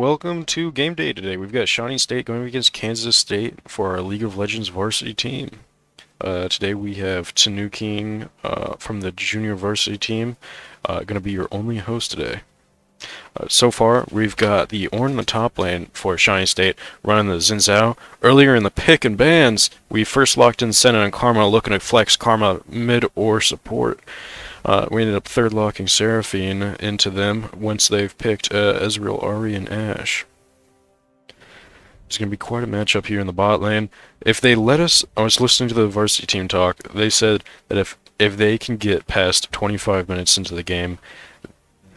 welcome to game day today. We've got Shawnee State going against Kansas State for our League of Legends varsity team. Today we have Tanu King from the junior varsity team going to be your only host today. So far, we've got the Ornn in the top lane for Shawnee State running the Xin Zhao. Earlier in the pick and bans, we first locked in Senna and Karma looking to flex Karma mid or support. We ended up third locking Seraphine into them once they've picked Ezreal, Ahri, and Ashe. It's going to be quite a matchup here in the bot lane. If they let us, I was listening to the varsity team talk, they said that if they can get past 25 minutes into the game,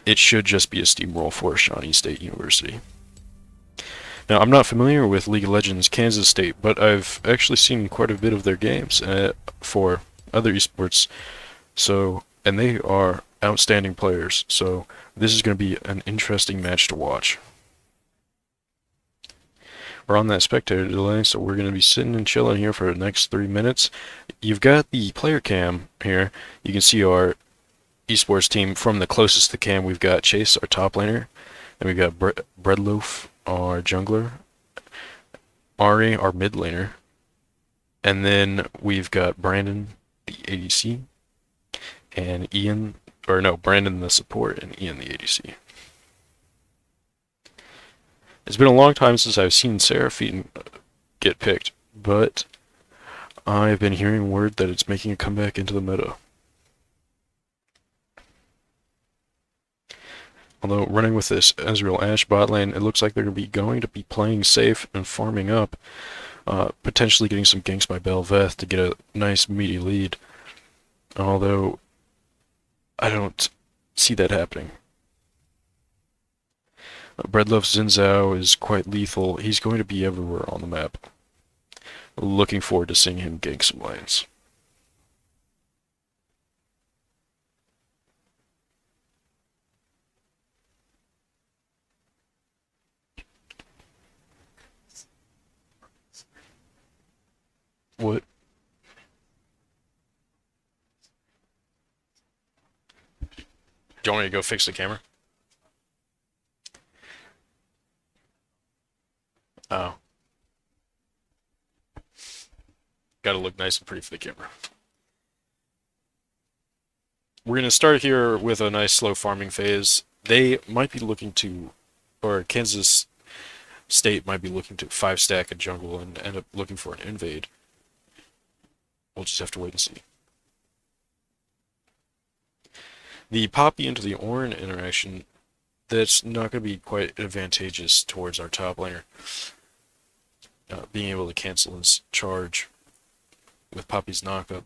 it should just be a steamroll for Shawnee State University. Now, I'm not familiar with League of Legends Kansas State, but I've actually seen quite a bit of their games for other esports, and they are outstanding players, so this is going to be an interesting match to watch. We're on that spectator delay, so we're going to be sitting and chilling here for the next 3 minutes. You've got the player cam here. You can see our esports team from the closest to the cam. We've got Chase, our top laner, and we've got Breadloaf, our jungler, Ahri, our mid laner, and then we've got Brandon, the ADC, and Brandon the support, and Ian the ADC. It's been a long time since I've seen Seraphine get picked, but I've been hearing word that it's making a comeback into the meta. Although running with this Ezreal Ashe bot lane, it looks like they're going to be playing safe and farming up, potentially getting some ganks by Bel'Veth to get a nice meaty lead. Although I don't see that happening. Breadloaf's Xin Zhao is quite lethal. He's going to be everywhere on the map. Looking forward to seeing him gank some lanes. What? Do you want me to go fix the camera? Oh. Gotta look nice and pretty for the camera. We're gonna start here with a nice slow farming phase. They might be looking to, or Kansas State might be looking to 5-stack a jungle and end up looking for an invade. We'll just have to wait and see. The Poppy into the Ornn interaction, that's not going to be quite advantageous towards our top laner. Being able to cancel his charge with Poppy's knockup.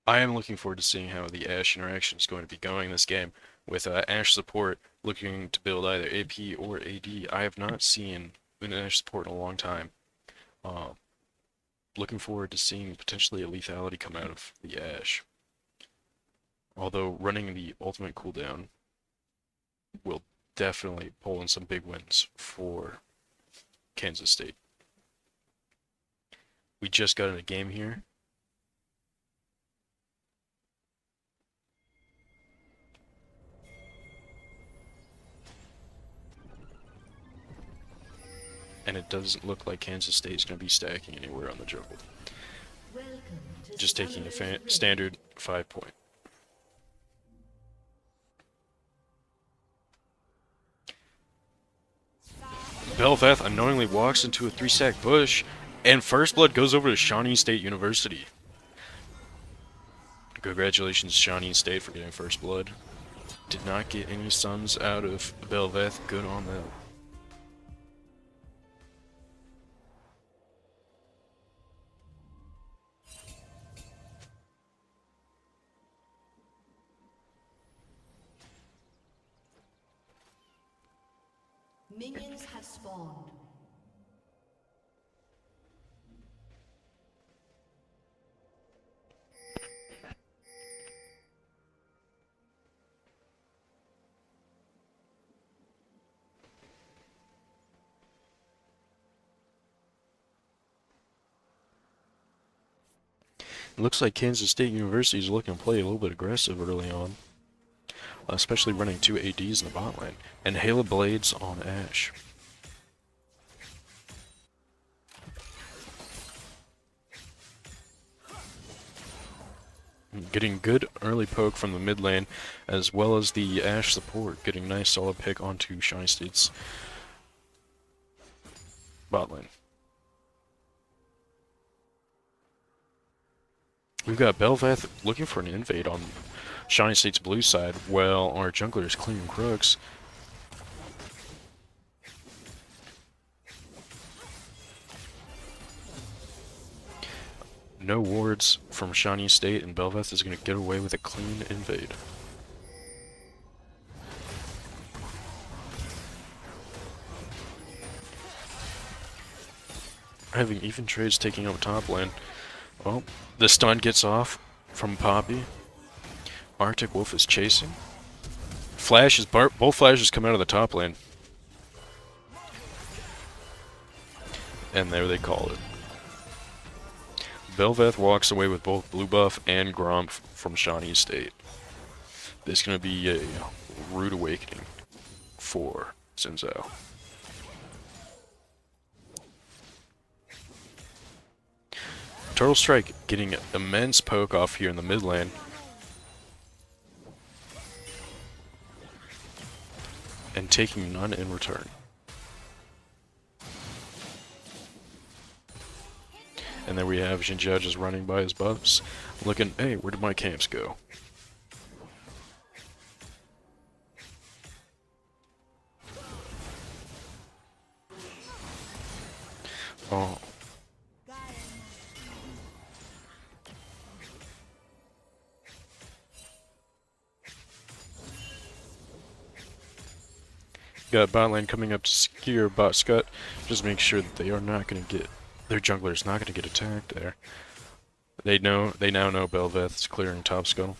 I am looking forward to seeing how the Ashe interaction is going to be going this game, with Ashe support looking to build either AP or AD. I have not seen an Ashe support in a long time. Looking forward to seeing potentially a lethality come out of the Ashe. Although running the ultimate cooldown will definitely pull in some big wins for Kansas State. We just got in a game here. And it doesn't look like Kansas State is going to be stacking anywhere on the jungle. Just taking a standard 5-point. Bel'Veth unknowingly walks into a 3-stack bush, And first blood goes over to Shawnee State University. Congratulations, Shawnee State, for getting first blood. Did not get any sons out of Belveth. Good on them. Minions have spawned. It looks like Kansas State University is looking to play a little bit aggressive early on, especially running 2 ADs in the bot lane, and Halo Blades on Ashe. Getting good early poke from the mid lane, as well as the Ashe support, getting nice solid pick onto Shawnee State's bot lane. We've got Belveth looking for an invade on Shawnee State's blue side, while our jungler is clearing Crooks. No wards from Shawnee State, and Belveth is going to get away with a clean invade. Having even trades taking over top lane. Well, the stun gets off from Poppy. Arctic Wolf is chasing. Flashes, both flashes come out of the top lane. And there they call it. Belveth walks away with both blue buff and Gromp from Shawnee State. This is going to be a rude awakening for Xin Zhao. Turtle Strike getting immense poke off here in the mid lane. And taking none in return. And then we have Xinjia just running by his buffs, looking, hey, where did my camps go? Oh. Got bot lane coming up to secure bot scut. Just make sure that they are not going to get, their jungler is not going to get attacked there. They now know Belveth is clearing top scuttle.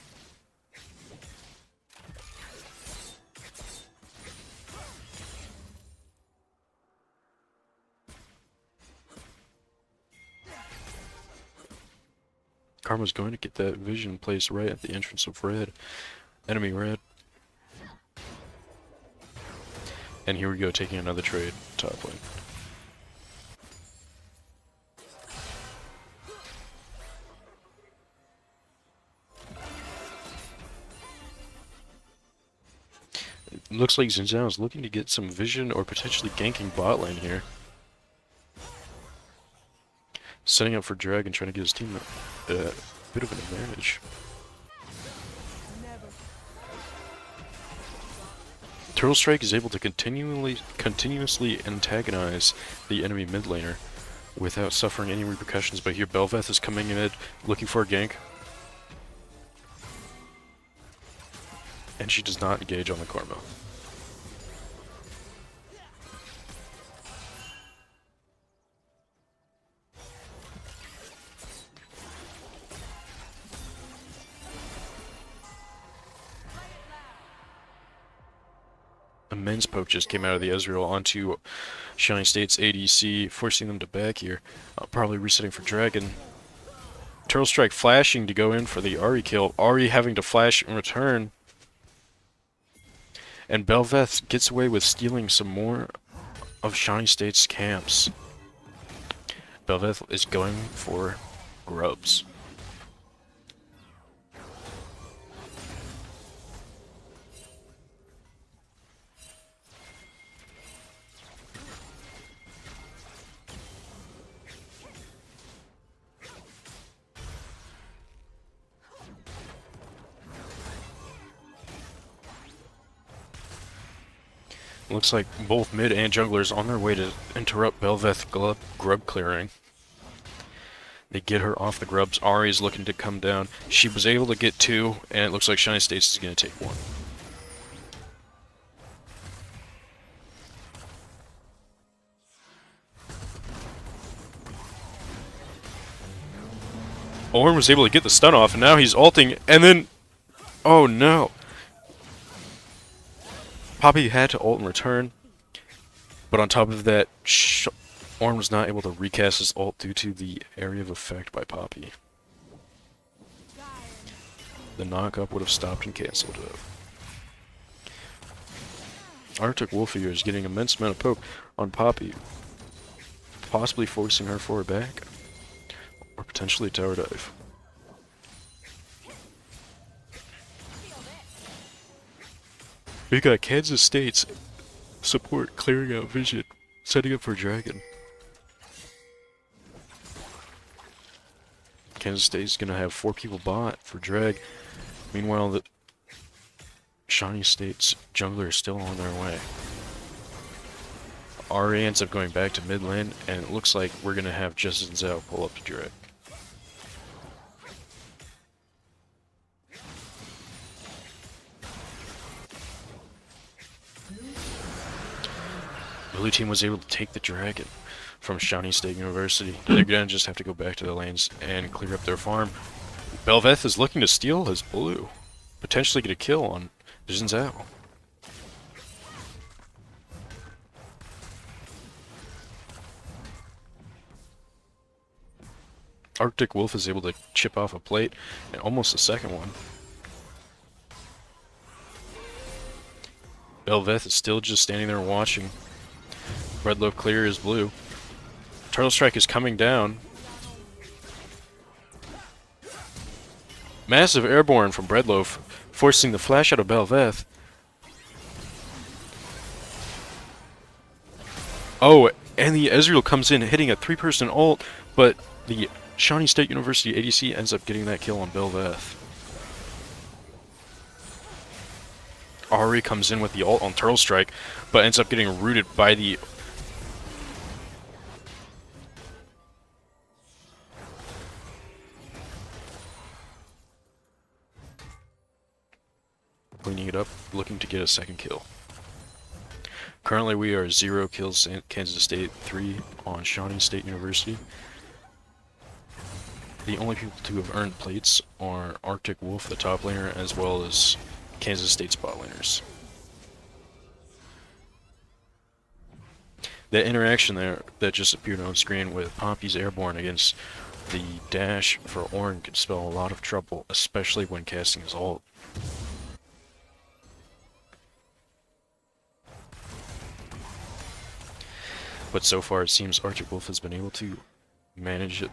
Karma's going to get that vision placed right at the entrance of red. Enemy red. And here we go, taking another trade, top lane. It looks like Xin Zhao is looking to get some vision or potentially ganking bot lane here. Setting up for Dragon, trying to get his team a bit of an advantage. Turtle Strike is able to continuously antagonize the enemy mid laner without suffering any repercussions, but here Belveth is coming in looking for a gank. And she does not engage on the Karma. Immense poke just came out of the Ezreal onto Shawnee State's ADC, forcing them to back here. Probably resetting for Dragon. Turtle Strike flashing to go in for the Ahri kill. Ahri having to flash in return. And Belveth gets away with stealing some more of Shawnee State's camps. Belveth is going for grubs. Looks like both mid and junglers on their way to interrupt Bel'Veth grub clearing. They get her off the grubs. Ahri's looking to come down. She was able to get two, and it looks like Shawnee States is going to take one. Ornn was able to get the stun off, and now he's ulting, and then... Oh no! Poppy had to ult in return, but on top of that, Ornn was not able to recast his ult due to the area of effect by Poppy. The knock-up would have stopped and cancelled it. Arctic Wolf here is getting immense amount of poke on Poppy, possibly forcing her forward back, or potentially a tower dive. We got Kansas State's support clearing out vision, setting up for Dragon. Kansas State's gonna have 4 people bot for Drag. Meanwhile, the Shawnee State's jungler is still on their way. Ahri ends up going back to mid lane, and it looks like we're gonna have Justin Zhao pull up to Drag. Blue team was able to take the Dragon from Shawnee State University. They're gonna just have to go back to the lanes and clear up their farm. Bel'Veth is looking to steal his blue. Potentially get a kill on Jin Zhao. Arctic Wolf is able to chip off a plate, and almost a second one. Bel'Veth is still just standing there watching. Breadloaf clear is blue. Turtle Strike is coming down. Massive airborne from Breadloaf, forcing the flash out of Bel'Veth. Oh, and the Ezreal comes in hitting a 3-person ult, but the Shawnee State University ADC ends up getting that kill on Bel'Veth. Ahri comes in with the ult on Turtle Strike, but ends up getting rooted by the... Cleaning it up, looking to get a second kill. Currently we are 0 kills in Kansas State, 3 on Shawnee State University. The only people to have earned plates are Arctic Wolf, the top laner, as well as Kansas State's bot laners. That interaction there that just appeared on screen with Poppy's airborne against the dash for Ornn could spell a lot of trouble, especially when casting his ult. But so far it seems Arctic Wolf has been able to manage it.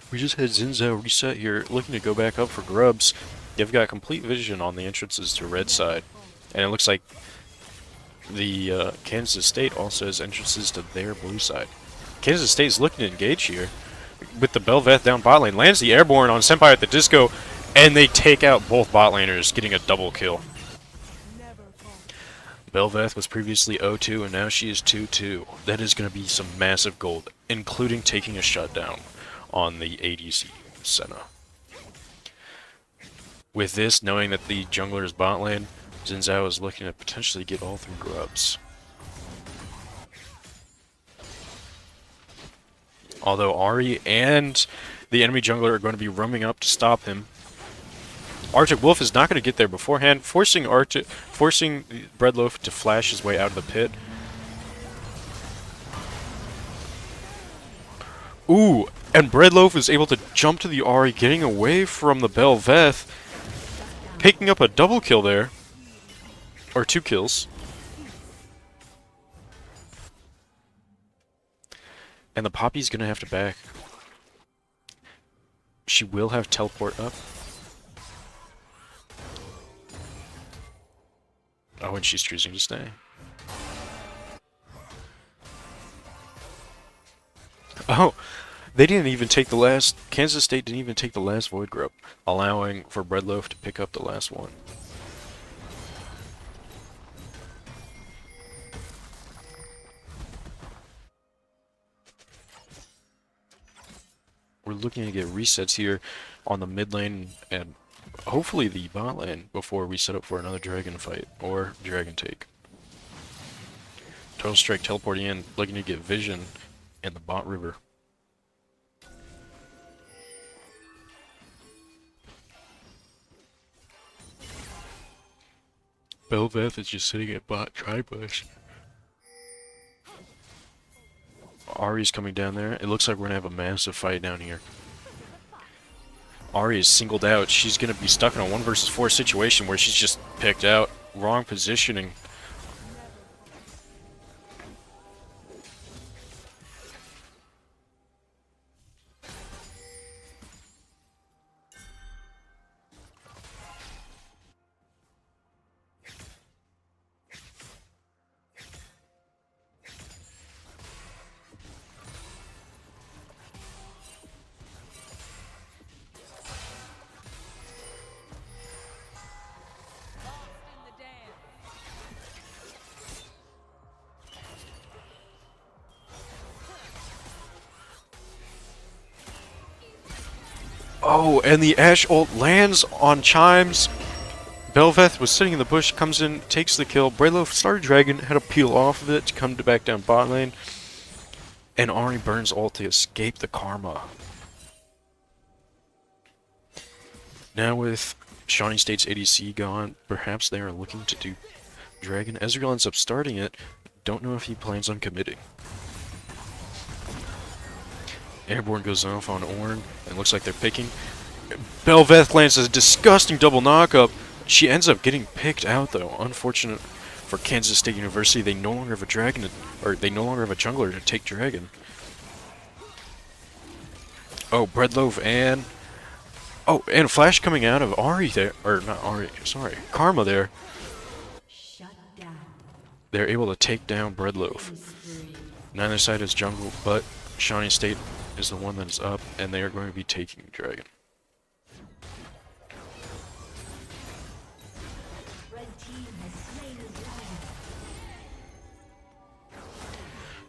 We just had Xin Zhao reset here, looking to go back up for grubs. They've got complete vision on the entrances to red side. And it looks like the Kansas State also has entrances to their blue side. Kansas State's looking to engage here with the Bel'Veth down bot lane. Lands the airborne on Senpai at the disco, and they take out both bot laners, getting a double kill. Bel'Veth was previously 0-2, and now she is 2-2. That is going to be some massive gold, including taking a shutdown on the ADC Senna. With this, knowing that the jungler is bot lane, Xin Zhao is looking to potentially get all 3 grubs. Although Ahri and the enemy jungler are going to be roaming up to stop him. Arctic Wolf is not going to get there beforehand, forcing Breadloaf to flash his way out of the pit. Ooh, and Breadloaf is able to jump to the Ahri, getting away from the Bel'Veth, picking up a double kill there. Or 2 kills. And the Poppy's gonna have to back. She will have teleport up. Oh, and she's choosing to stay. Oh, they didn't even take the last... Kansas State didn't even take the last Void Grub, allowing for Breadloaf to pick up the last one. We're looking to get resets here on the mid lane and hopefully the bot lane before we set up for another dragon fight or dragon take. Total Strike teleporting in, looking to get vision in the bot river. Belveth is just sitting at bot tri-bush. Ahri's coming down there. It looks like we're gonna have a massive fight down here. Ahri is singled out. She's gonna be stuck in a 1 versus 4 situation where she's just picked out. Wrong positioning. Oh, and the Ashe ult lands on Chimes. Belveth was sitting in the bush, comes in, takes the kill. Breadloaf started Dragon, had to peel off of it to come back down bot lane. And Ahri burns ult to escape the karma. Now with Shawnee State's ADC gone, perhaps they are looking to do Dragon. Ezreal ends up starting it. Don't know if he plans on committing. Airborne goes off on Ornn, and looks like they're picking. Belveth lands a disgusting double knockup. She ends up getting picked out though. Unfortunate for Kansas State University, they no longer have a dragon, or they no longer have a jungler to take dragon. Oh, Breadloaf and... Oh, and Flash coming out of Ahri there, or not Ahri, sorry, Karma there. Shut down. They're able to take down Breadloaf. Neither side is jungle, but Shawnee State is the one that is up, and they are going to be taking dragon.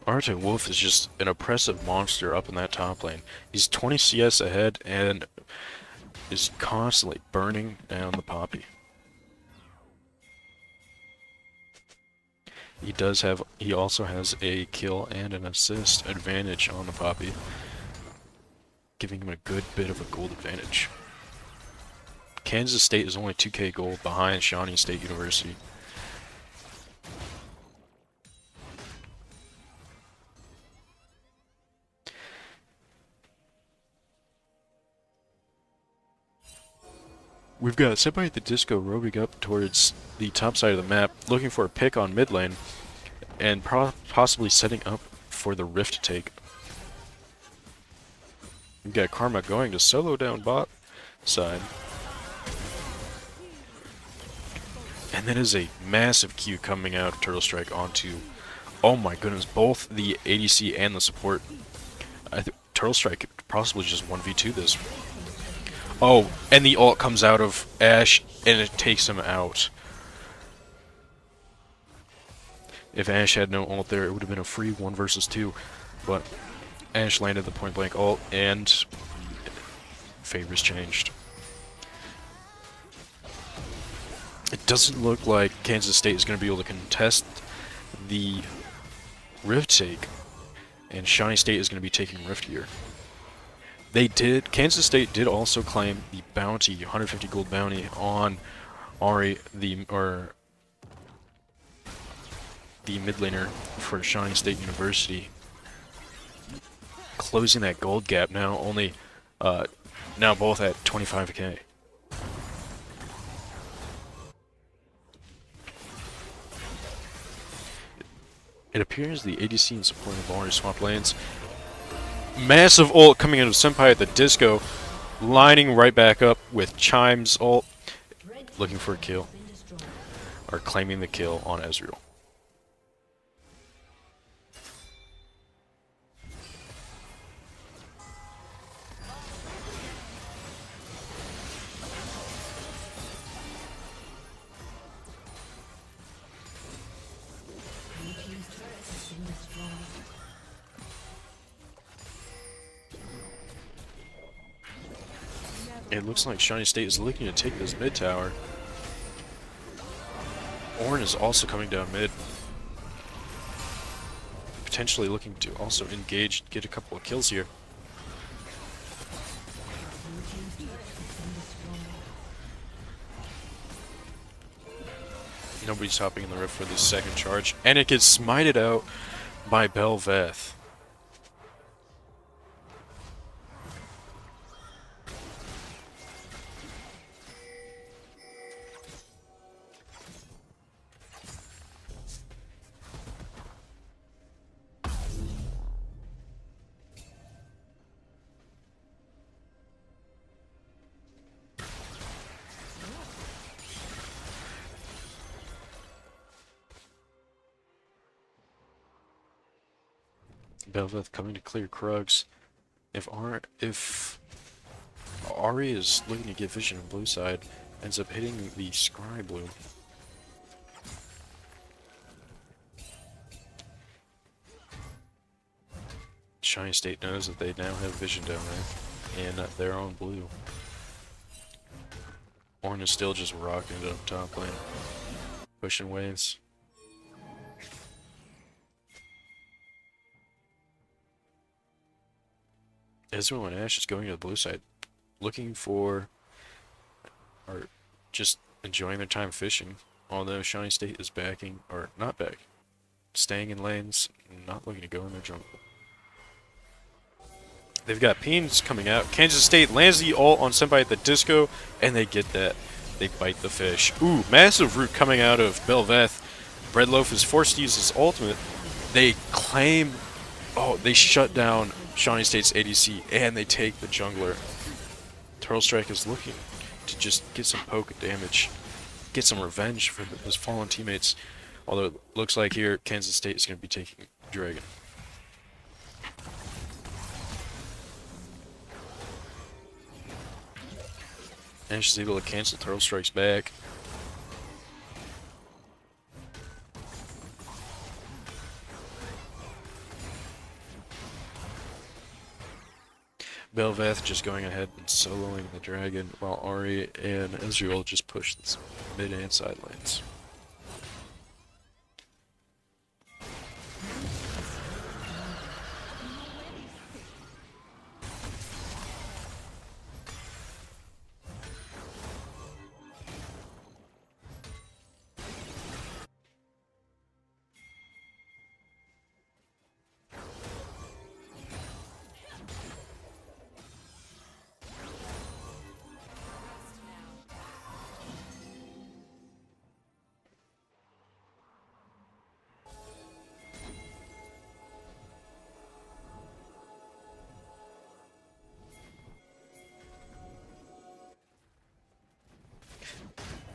Arctic Wolf is just an oppressive monster up in that top lane. He's 20 CS ahead and is constantly burning down the Poppy. He also has a kill and an assist advantage on the Poppy, giving him a good bit of a gold advantage. Kansas State is only 2k gold behind Shawnee State University. We've got Senpai the Disco roving up towards the top side of the map, looking for a pick on mid lane, and possibly setting up for the Rift take. We've got Karma going to solo down bot side. And then is a massive Q coming out of Turtle Strike onto, oh my goodness, both the ADC and the support. Turtle Strike could possibly just 1v2 this. Oh, and the ult comes out of Ashe, and it takes him out. If Ashe had no ult there, it would have been a free 1 versus 2. But Ashe landed the point blank ult, and favors changed. It doesn't look like Kansas State is going to be able to contest the Rift take, and Shawnee State is going to be taking Rift here. Kansas State did also claim the bounty, 150 gold bounty on Ahri, the mid laner for Shawnee State University. Closing that gold gap now, now both at 25k. It appears the ADC in support of Ahri swap lanes. Massive ult coming out of Senpai at the Disco. lining right back up with Chime's ult, looking for a kill, or claiming the kill on Ezreal. It looks like Shawnee State is looking to take this mid tower. Ornn is also coming down mid. Potentially looking to also engage, get a couple of kills here. Nobody's hopping in the rift for the second charge, and it gets smited out by Bel'Veth. Bel'Veth coming to clear Krugs. If Ari is looking to get vision on blue side, ends up hitting the Scry blue. Shawnee State knows that they now have vision down there, and they're on blue. Ornn is still just rocking it up top lane, pushing waves. Ezreal and Ashe is going to the blue side, looking for, or just enjoying their time fishing, although Shawnee State is backing, or not back, staying in lanes, not looking to go in their jungle. They've got Peens coming out. Kansas State lands the ult on somebody at the disco, and they get that. They bite the fish. Ooh, massive root coming out of Bel'Veth. Breadloaf is forced to use his ultimate. They claim, oh, they shut down Shawnee State's ADC, and they take the jungler. Turtle Strike is looking to just get some poke damage, get some revenge for his fallen teammates. Although it looks like here Kansas State is going to be taking Dragon. And she's able to cancel Turtle Strike's back. Bel'Veth just going ahead and soloing the dragon, while Ari and Ezreal just push this mid and side lanes.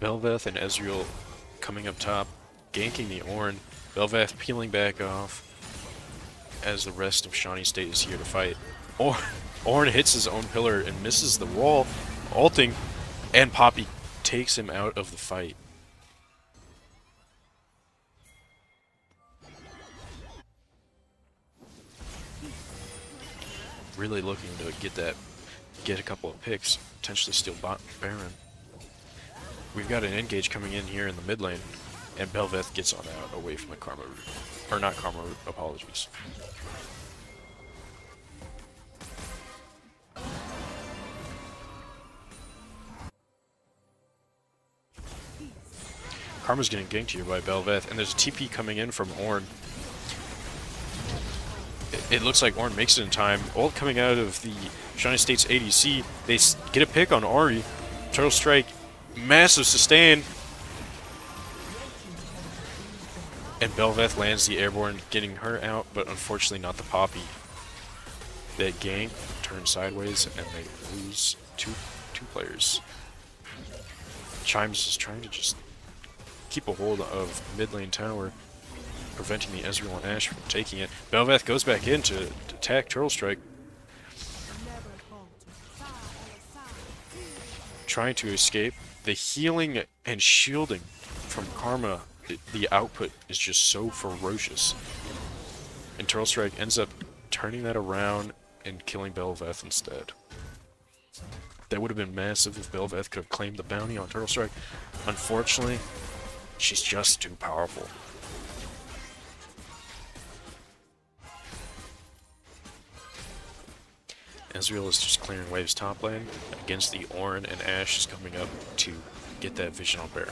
Bel'Veth and Ezreal coming up top, ganking the Ornn. Bel'Veth peeling back off as the rest of Shawnee State is here to fight. Ornn hits his own pillar and misses the wall, ulting, and Poppy takes him out of the fight. Really looking to get a couple of picks, potentially steal Baron. We've got an engage coming in here in the mid lane, and Bel'Veth gets on out away from the Karma root. Or not Karma root, apologies. Karma's getting ganked here by Bel'Veth, and there's a TP coming in from Ornn. It looks like Ornn makes it in time. Ult coming out of the Shawnee State's ADC. They get a pick on Ari. Turtle Strike. Massive sustain. And Bel'Veth lands the airborne, getting her out, but unfortunately not the Poppy. That gank turns sideways, and they lose two players. Chimes is trying to just keep a hold of mid lane tower, preventing the Ezreal and Ashe from taking it. Bel'Veth goes back in to attack Turtle Strike, trying to escape. The healing and shielding from Karma, the output is just so ferocious. And Turtle Strike ends up turning that around and killing Bel'Veth instead. That would have been massive if Bel'Veth could have claimed the bounty on Turtle Strike. Unfortunately, she's just too powerful. Ezreal is just clearing waves top lane against the Ornn, and Ashe is coming up to get that vision on Baron.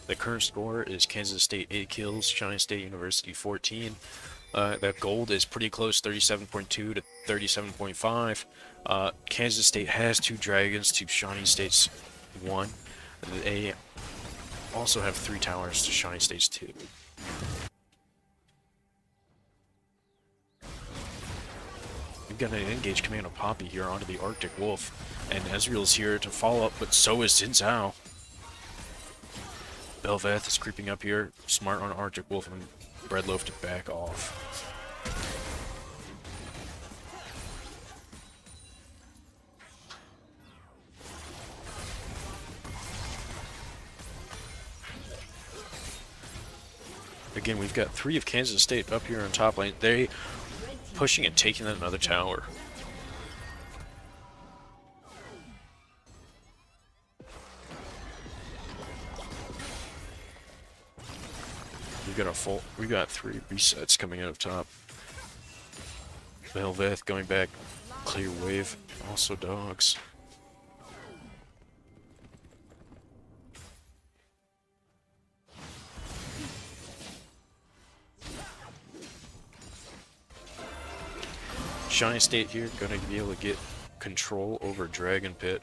The current score is Kansas State 8 kills, Shawnee State University 14. That gold is pretty close, 37.2 to 37.5. Kansas State has 2 dragons to Shawnee State's 1. They also have 3 towers to Shawnee State's 2. We've got an engage command of Poppy here onto the Arctic Wolf, and Ezreal's here to follow up, but so is Xin Zhao. Bel'Veth is creeping up here, smart on Arctic Wolf, and Breadloaf to back off. Again, we've got 3 of Kansas State up here on top lane. They pushing and taking another tower. We've got 3 resets coming out of top. Bel'Veth going back, clear wave, also dogs. Shawnee State here going to be able to get control over Dragon Pit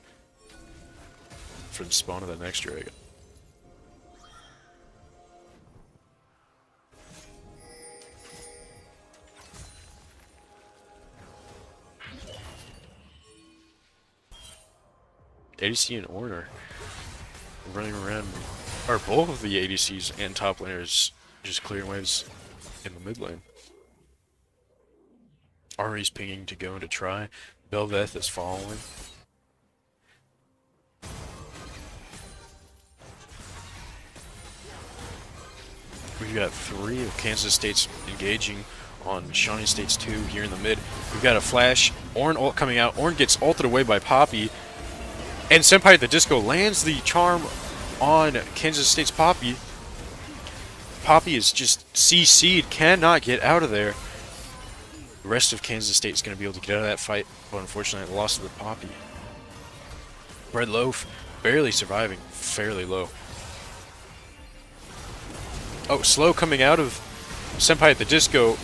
for the spawn of the next dragon. ADC and Ornn are running around, or both of the ADCs and top laners just clearing waves in the mid lane. Ari's pinging to go and to try. Bel'Veth is following. We've got 3 of Kansas State's engaging on Shawnee State's 2 here in the mid. We've got a flash. Ornn ult coming out. Ornn gets ulted away by Poppy. And Senpai at the Disco lands the charm on Kansas State's Poppy. Poppy is just CC'd, cannot get out of there. The rest of Kansas State is going to be able to get out of that fight, but unfortunately the loss of the Poppy. Breadloaf barely surviving, fairly low. Oh, slow coming out of Senpai at the Disco.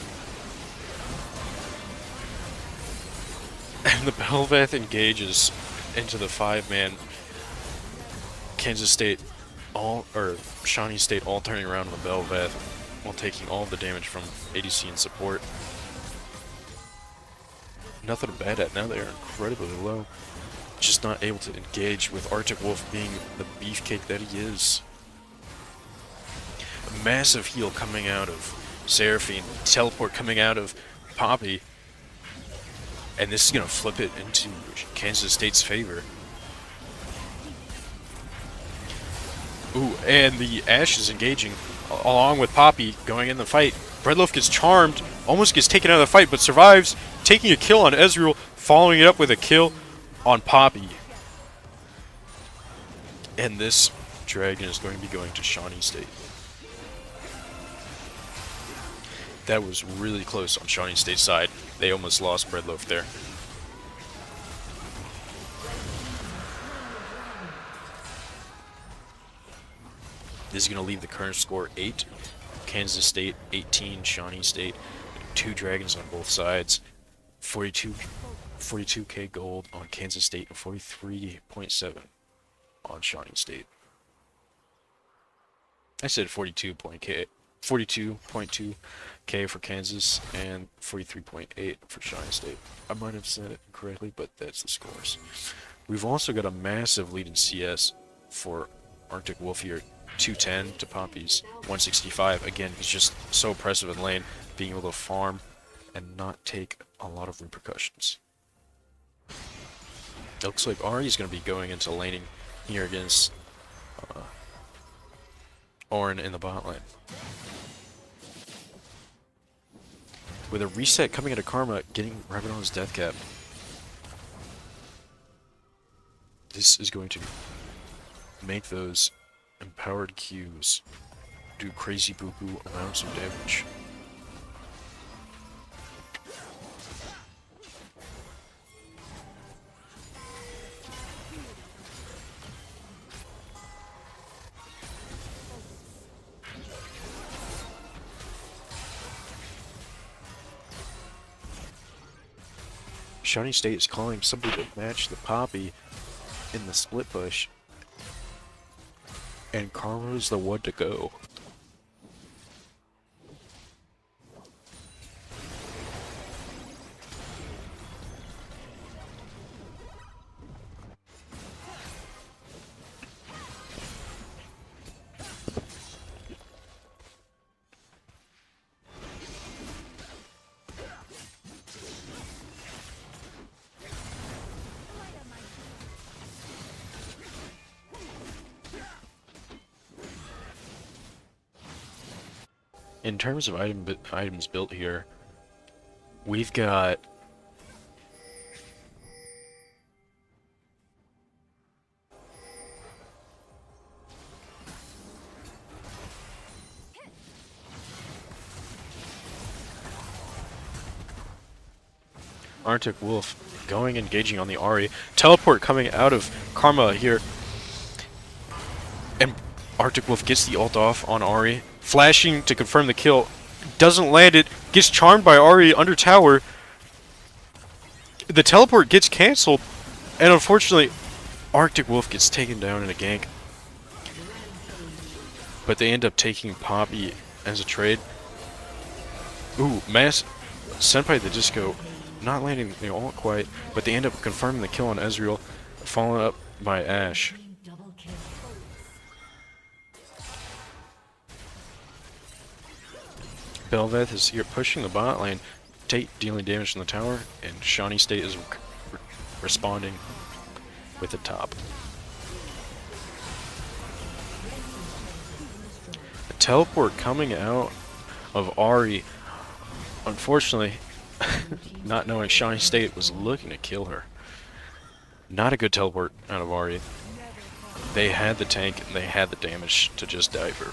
And the Bel'Veth engages into the 5-man. Kansas State Shawnee State all turning around on the Bel'Veth while taking all the damage from ADC and support. Nothing to bat at now, they are incredibly low. Just not able to engage with Arctic Wolf being the beefcake that he is. A massive heal coming out of Seraphine, teleport coming out of Poppy. And this is going to flip it into Kansas State's favor. Ooh, and the Ashe is engaging along with Poppy going in the fight. Breadloaf gets charmed, almost gets taken out of the fight, but survives, taking a kill on Ezreal, following it up with a kill on Poppy. And this dragon is going to be going to Shawnee State. That was really close on Shawnee State's side. They almost lost Breadloaf there. This is going to leave the current score 8. Kansas State 18, Shawnee State, 2 dragons on both sides. 42K gold on Kansas State and 43.7 on Shawnee State. I said 42.2K for Kansas and 43.8 for Shawnee State. I might have said it incorrectly, but that's the scores. We've also got a massive lead in CS for Arctic Wolf here, 210 to Poppy's 165. Again, he's just so impressive in lane, being able to farm and not take a lot of repercussions. It looks like Ari's going to be going into laning here against Orin in the bot lane. With a reset coming into Karma, getting Rabadon's death cap. This is going to make those empowered Qs do crazy boo-boo amounts of damage. Shawnee State is calling somebody to match the Poppy in the split push, and Karma's the one to go. In terms of items built here, we've got Arctic Wolf going engaging on the Ahri. Teleport coming out of Karma here. And Arctic Wolf gets the ult off on Ahri. Flashing to confirm the kill. Doesn't land it. Gets charmed by Ahri under tower. The teleport gets cancelled. And unfortunately, Arctic Wolf gets taken down in a gank. But they end up taking Poppy as a trade. Ooh, Mass Senpai the Disco not landing the ult quite, but they end up confirming the kill on Ezreal, followed up by Ashe. Belveth is here pushing the bot lane, Tate dealing damage from the tower, and Shawnee State is responding with the top. A teleport coming out of Ahri. Unfortunately, not knowing Shawnee State was looking to kill her. Not a good teleport out of Ahri. They had the tank and they had the damage to just dive her.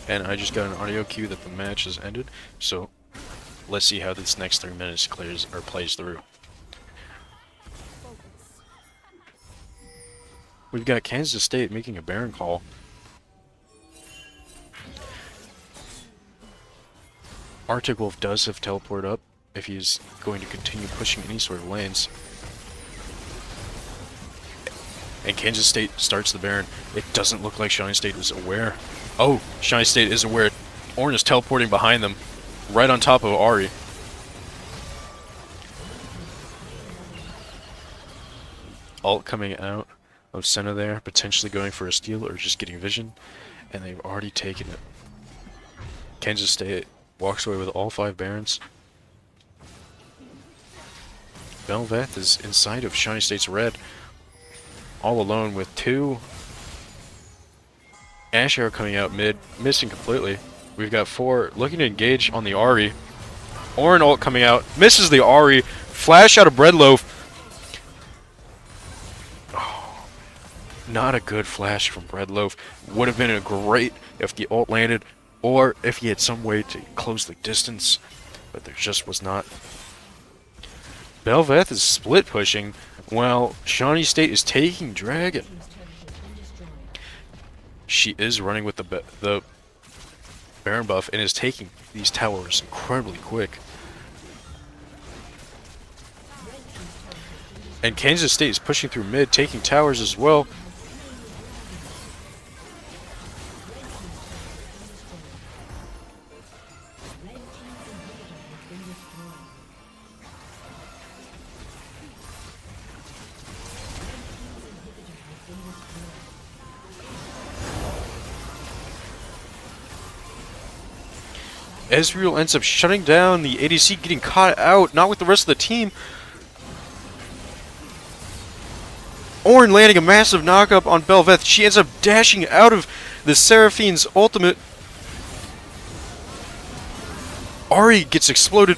And I just got an audio cue that the match has ended, so let's see how this next 3 minutes clears or plays through. We've got Kansas State making a Baron call. Arctic Wolf does have teleport up if he's going to continue pushing any sort of lanes. And Kansas State starts the Baron. It doesn't look like Shawnee State was aware. Oh, Shawnee State is aware. Ornn is teleporting behind them, right on top of Ahri. Ult coming out of Senna there, potentially going for a steal or just getting vision, and they've already taken it. Kansas State walks away with all 5 Barons. Belveth is inside of Shawnee State's red, all alone with 2. Ashe Arrow coming out mid, missing completely. We've got 4 looking to engage on the Ahri. Ornn ult coming out, misses the Ahri. Flash out of Breadloaf. Oh, not a good flash from Breadloaf. Would have been a great if the ult landed. or if he had some way to close the distance, but there just was not. Belveth is split pushing, while Shawnee State is taking Dragon. She is running with the Baron buff and is taking these towers incredibly quick. And Kansas State is pushing through mid, taking towers as well. Ezreal ends up shutting down the ADC, getting caught out, not with the rest of the team. Ornn landing a massive knockup on Belveth. She ends up dashing out of the Seraphine's ultimate. Ahri gets exploded.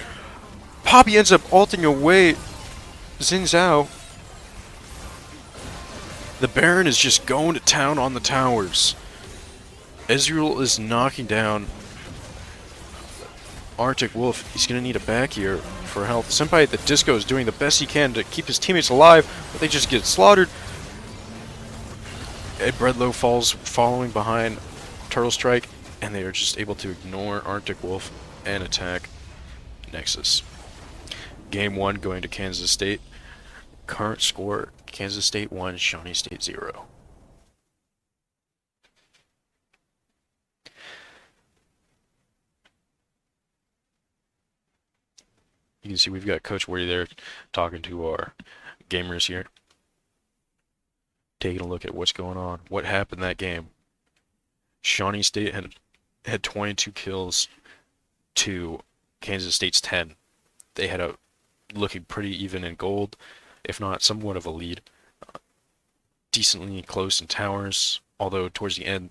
Poppy ends up ulting away Xin Zhao. The Baron is just going to town on the towers. Ezreal is knocking down Arctic Wolf. He's going to need a back here for health. Senpai at the Disco is doing the best he can to keep his teammates alive, but they just get slaughtered. Ed Bredlow falls following behind Turtle Strike, and they are just able to ignore Arctic Wolf and attack Nexus. Game 1 going to Kansas State. Current score, Kansas State 1, Shawnee State 0. You can see we've got Coach Woody there talking to our gamers here. Taking a look at what's going on. What happened that game? Shawnee State had 22 kills to Kansas State's 10. They had a looking pretty even in gold, if not somewhat of a lead. Decently close in towers, although towards the end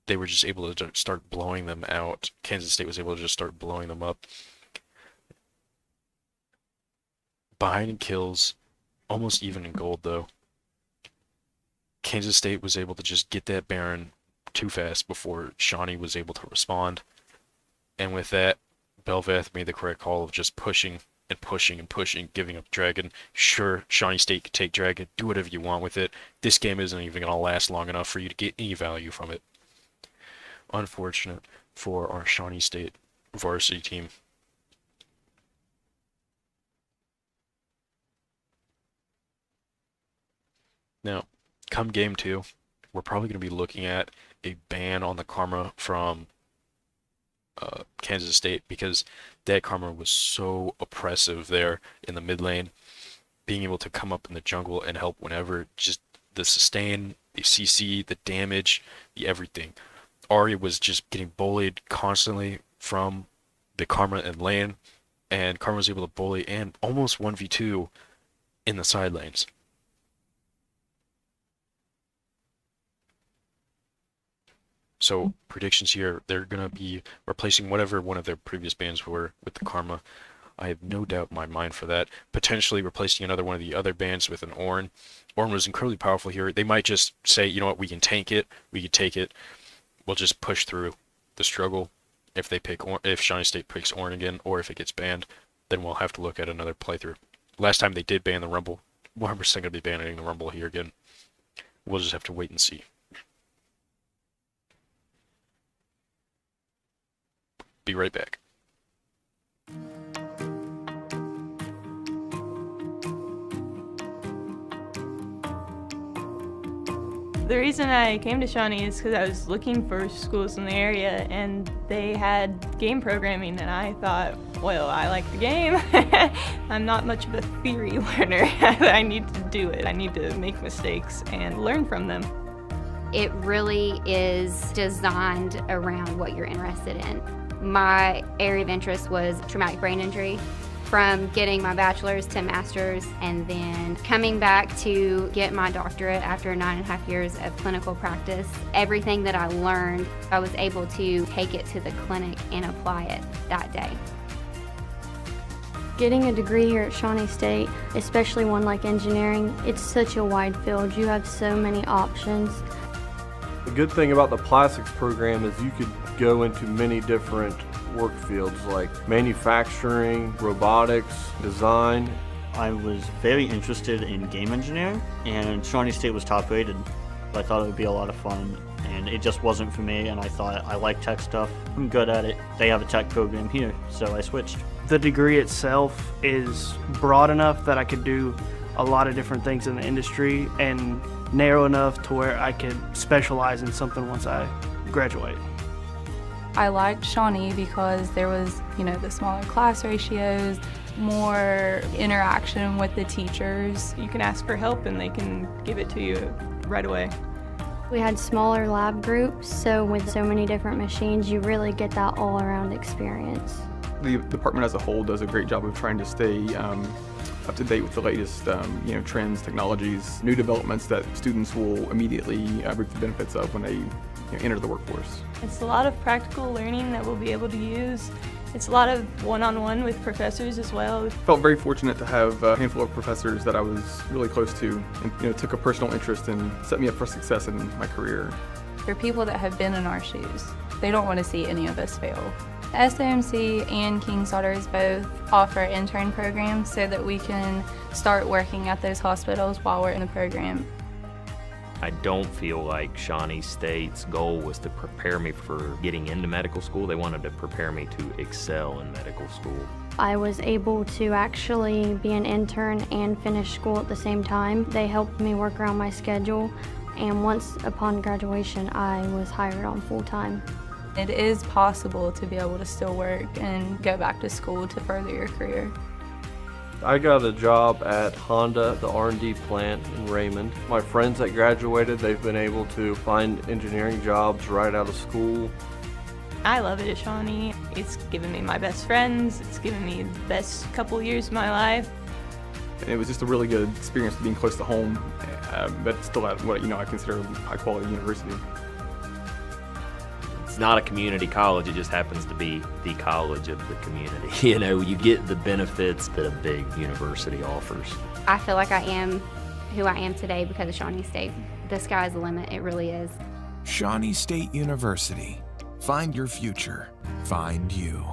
they were just able to start blowing them out. Kansas State was able to just start blowing them up. Behind in kills, almost even in gold though. Kansas State was able to just get that Baron too fast before Shawnee was able to respond. And with that, Belveth made the correct call of just pushing and pushing and pushing, giving up Dragon. Sure, Shawnee State could take Dragon, do whatever you want with it. This game isn't even going to last long enough for you to get any value from it. Unfortunate for our Shawnee State varsity team. Now, come game 2, we're probably going to be looking at a ban on the Karma from Kansas State, because that Karma was so oppressive there in the mid lane. Being able to come up in the jungle and help whenever, just the sustain, the CC, the damage, the everything. Ahri was just getting bullied constantly from the Karma in lane, and Karma was able to bully and almost 1v2 in the side lanes. So predictions here, they're going to be replacing whatever one of their previous bans were with the Karma. I have no doubt in my mind for that. Potentially replacing another one of the other bans with an Ornn. Ornn was incredibly powerful here. They might just say, you know what, we can tank it, we can take it. We'll just push through the struggle. If Shawnee State picks Ornn again, or if it gets banned, then we'll have to look at another playthrough. Last time they did ban the Rumble, 100% going to be banning the Rumble here again. We'll just have to wait and see. Be right back. The reason I came to Shawnee is because I was looking for schools in the area and they had game programming, and I thought, well, I like the game. I'm not much of a theory learner. I need to do it. I need to make mistakes and learn from them. It really is designed around what you're interested in. My area of interest was traumatic brain injury. From getting my bachelor's to master's, and then coming back to get my doctorate after 9.5 years of clinical practice, everything that I learned, I was able to take it to the clinic and apply it that day. Getting a degree here at Shawnee State, especially one like engineering, it's such a wide field. You have so many options. The good thing about the plastics program is you could go into many different work fields like manufacturing, robotics, design. I was very interested in game engineering, and Shawnee State was top rated. I thought it would be a lot of fun, and it just wasn't for me, and I thought I like tech stuff. I'm good at it. They have a tech program here, so I switched. The degree itself is broad enough that I could do a lot of different things in the industry and narrow enough to where I could specialize in something once I graduate. I liked Shawnee because there was, the smaller class ratios, more interaction with the teachers. You can ask for help and they can give it to you right away. We had smaller lab groups, so with so many different machines, you really get that all-around experience. The department as a whole does a great job of trying to stay up to date with the latest trends, technologies, new developments that students will immediately reap the benefits of when they enter the workforce. It's a lot of practical learning that we'll be able to use. It's a lot of one-on-one with professors as well. I felt very fortunate to have a handful of professors that I was really close to and took a personal interest and set me up for success in my career. For people that have been in our shoes, they don't want to see any of us fail. SOMC and King's Daughters both offer intern programs so that we can start working at those hospitals while we're in the program. I don't feel like Shawnee State's goal was to prepare me for getting into medical school. They wanted to prepare me to excel in medical school. I was able to actually be an intern and finish school at the same time. They helped me work around my schedule, and once upon graduation, I was hired on full-time. It is possible to be able to still work and go back to school to further your career. I got a job at Honda, the R&D plant in Raymond. My friends that graduated, they've been able to find engineering jobs right out of school. I love it at Shawnee. It's given me my best friends. It's given me the best couple years of my life. And it was just a really good experience being close to home, but still at what I consider a high-quality university. It's not a community college, it just happens to be the college of the community. You get the benefits that a big university offers. I feel like I am who I am today because of Shawnee State. The sky's the limit, it really is. Shawnee State University. Find your future. Find you.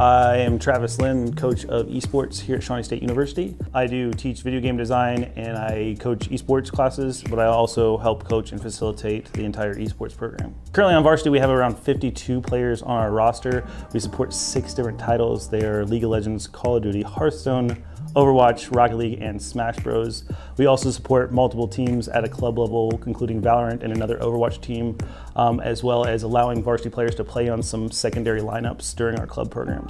I am Travis Lynn, coach of esports here at Shawnee State University. I do teach video game design and I coach esports classes, but I also help coach and facilitate the entire esports program. Currently on varsity, we have around 52 players on our roster. We support 6 different titles. They are League of Legends, Call of Duty, Hearthstone, Overwatch, Rocket League, and Smash Bros. We also support multiple teams at a club level, including Valorant and another Overwatch team, as well as allowing varsity players to play on some secondary lineups during our club program.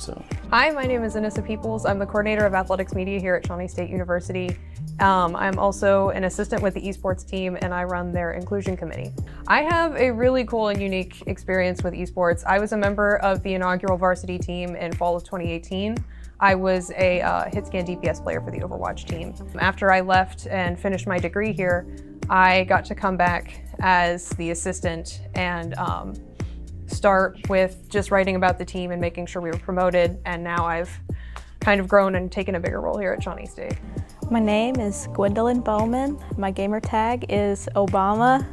Hi, my name is Anissa Peoples. I'm the coordinator of athletics media here at Shawnee State University. I'm also an assistant with the esports team and I run their inclusion committee. I have a really cool and unique experience with esports. I was a member of the inaugural varsity team in fall of 2018. I was a hitscan DPS player for the Overwatch team. After I left and finished my degree here, I got to come back as the assistant and start with just writing about the team and making sure we were promoted, and now I've kind of grown and taken a bigger role here at Shawnee State. My name is Gwendolyn Bowman. My gamer tag is Obama,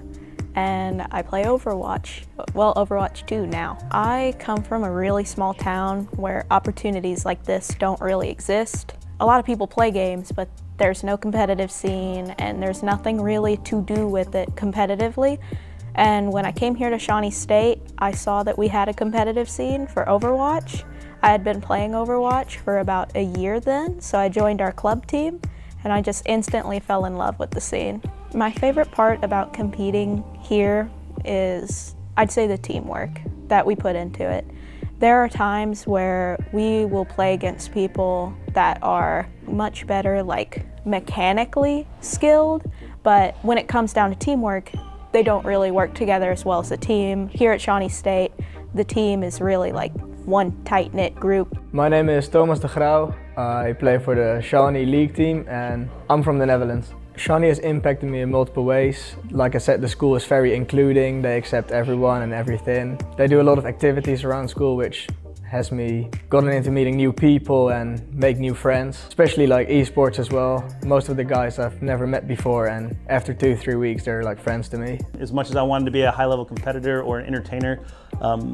and I play Overwatch. Well, Overwatch 2 now. I come from a really small town where opportunities like this don't really exist. A lot of people play games, but there's no competitive scene and there's nothing really to do with it competitively. And when I came here to Shawnee State, I saw that we had a competitive scene for Overwatch. I had been playing Overwatch for about a year then, so I joined our club team and I just instantly fell in love with the scene. My favorite part about competing here is, I'd say, the teamwork that we put into it. There are times where we will play against people that are much better, like mechanically skilled, but when it comes down to teamwork, they don't really work together as well as a team. Here at Shawnee State, the team is really like one tight-knit group. My name is Thomas de Grauw. I play for the Shawnee League team and I'm from the Netherlands. Shawnee has impacted me in multiple ways. Like I said, the school is very including, they accept everyone and everything. They do a lot of activities around school which has me gotten into meeting new people and make new friends, especially like esports as well. Most of the guys I've never met before, and after 2-3 weeks they're like friends to me. As much as I wanted to be a high-level competitor or an entertainer,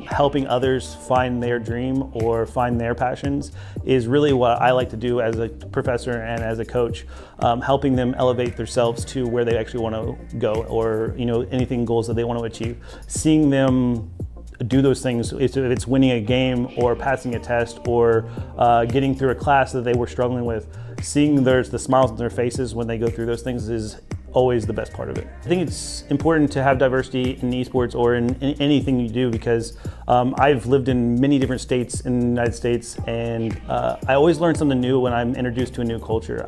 helping others find their dream or find their passions is really what I like to do as a professor and as a coach, helping them elevate themselves to where they actually want to go, or anything goals that they want to achieve. Seeing them do those things, if it's winning a game or passing a test or getting through a class that they were struggling with, seeing the smiles on their faces when they go through those things is always the best part of it. I think it's important to have diversity in esports or in anything you do, because I've lived in many different states in the United States, and I always learn something new when I'm introduced to a new culture.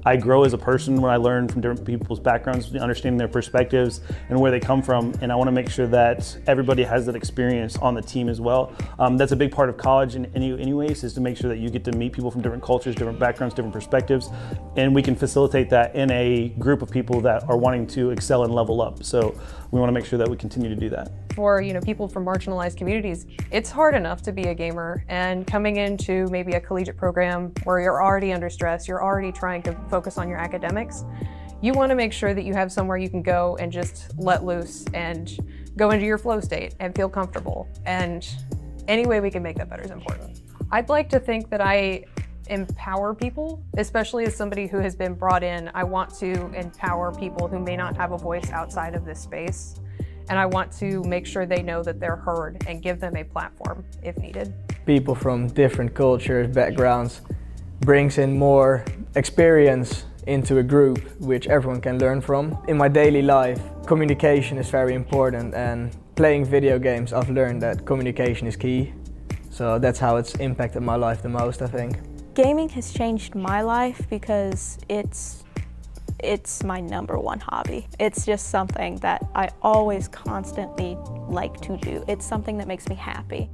I grow as a person when I learn from different people's backgrounds, understanding their perspectives and where they come from, and I want to make sure that everybody has that experience on the team as well. That's a big part of college in anyways, is to make sure that you get to meet people from different cultures, different backgrounds, different perspectives, and we can facilitate that in a group of people that are wanting to excel and level up. So we want to make sure that we continue to do that. For people from marginalized communities, it's hard enough to be a gamer, and coming into maybe a collegiate program where you're already under stress, you're already trying to focus on your academics, you want to make sure that you have somewhere you can go and just let loose and go into your flow state and feel comfortable. And any way we can make that better is important. I'd like to think that I empower people, especially as somebody who has been brought in. I want to empower people who may not have a voice outside of this space. And I want to make sure they know that they're heard and give them a platform if needed. People from different cultures, backgrounds, brings in more experience into a group which everyone can learn from. In my daily life, communication is very important, and playing video games, I've learned that communication is key. So that's how it's impacted my life the most, I think. Gaming has changed my life because it's my #1 hobby. It's just something that I always constantly like to do. It's something that makes me happy.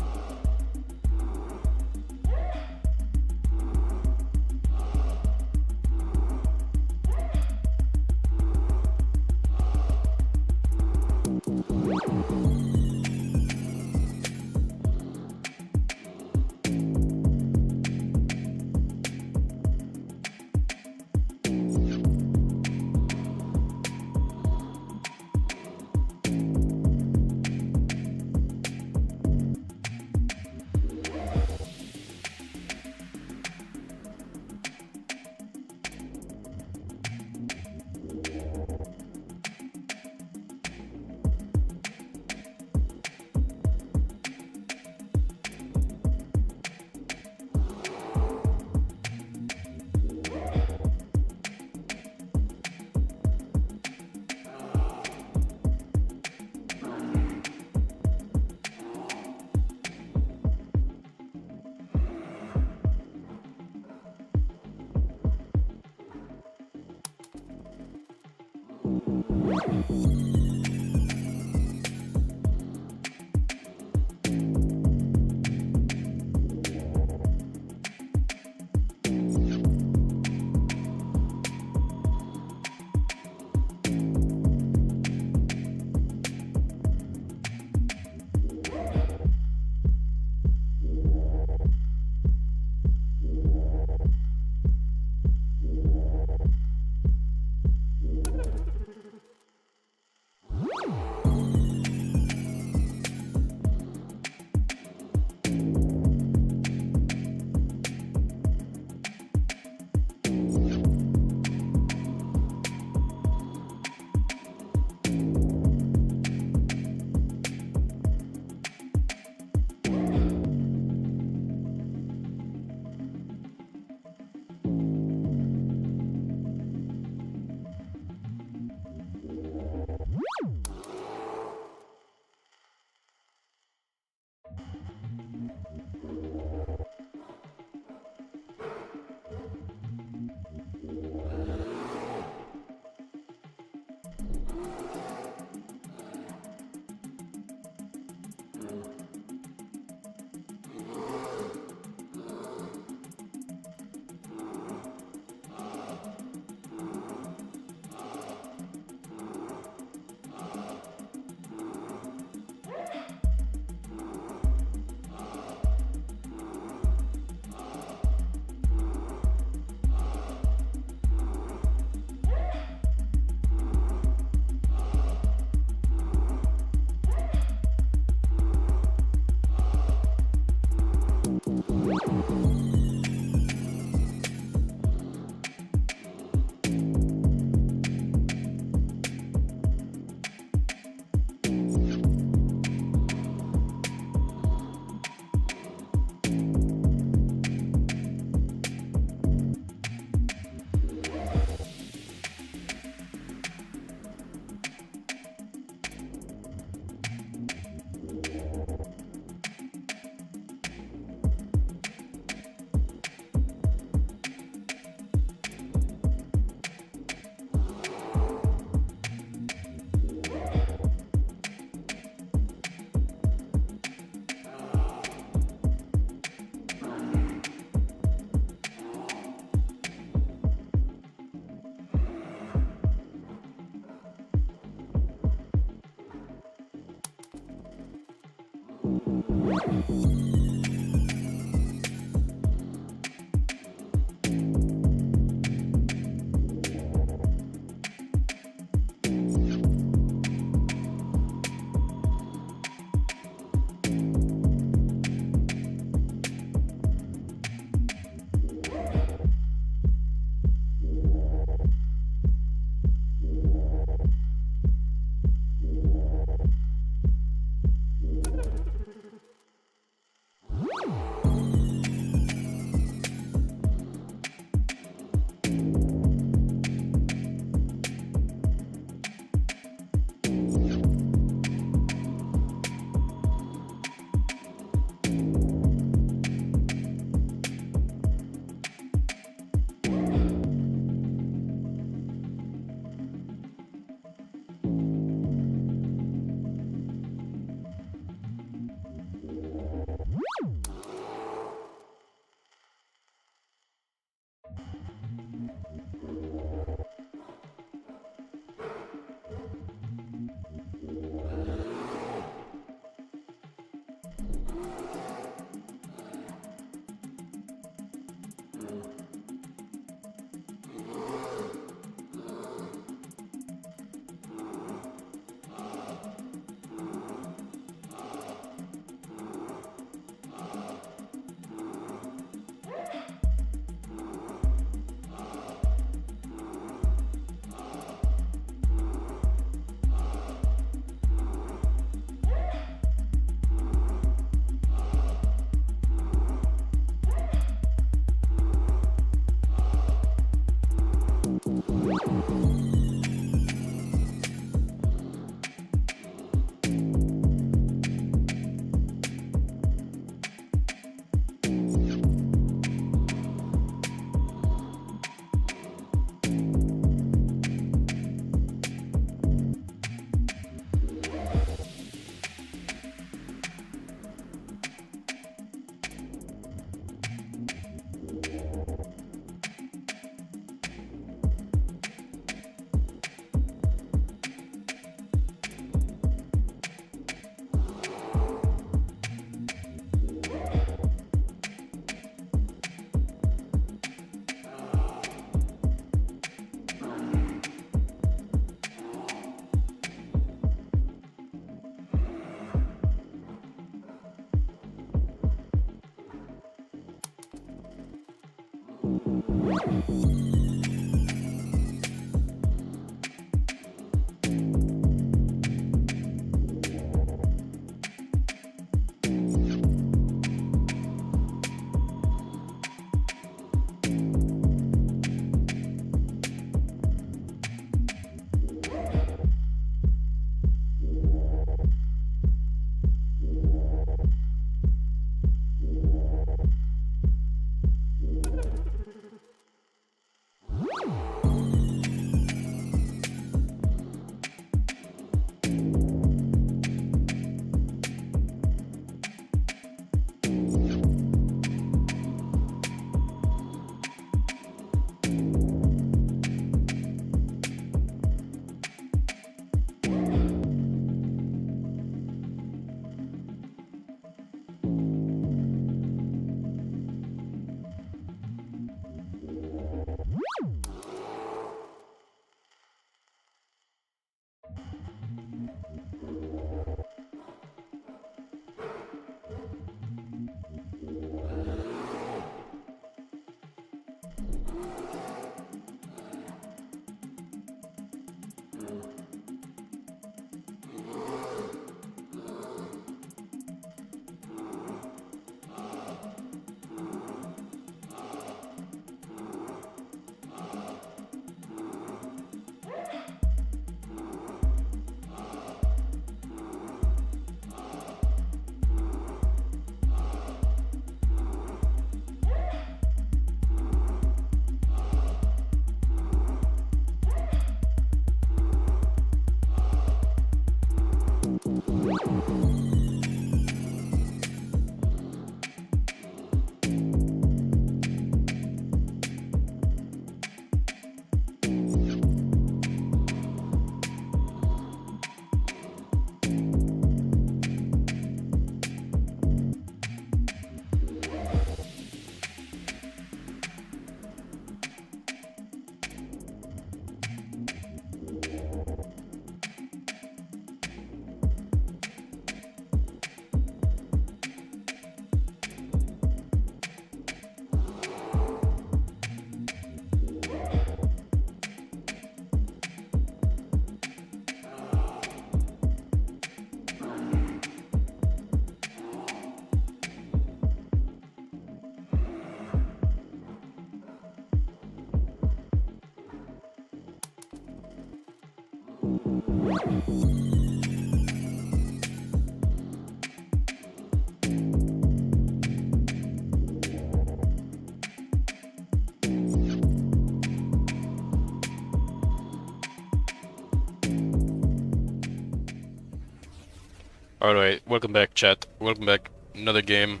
Alright, welcome back, chat. Welcome back. Another game.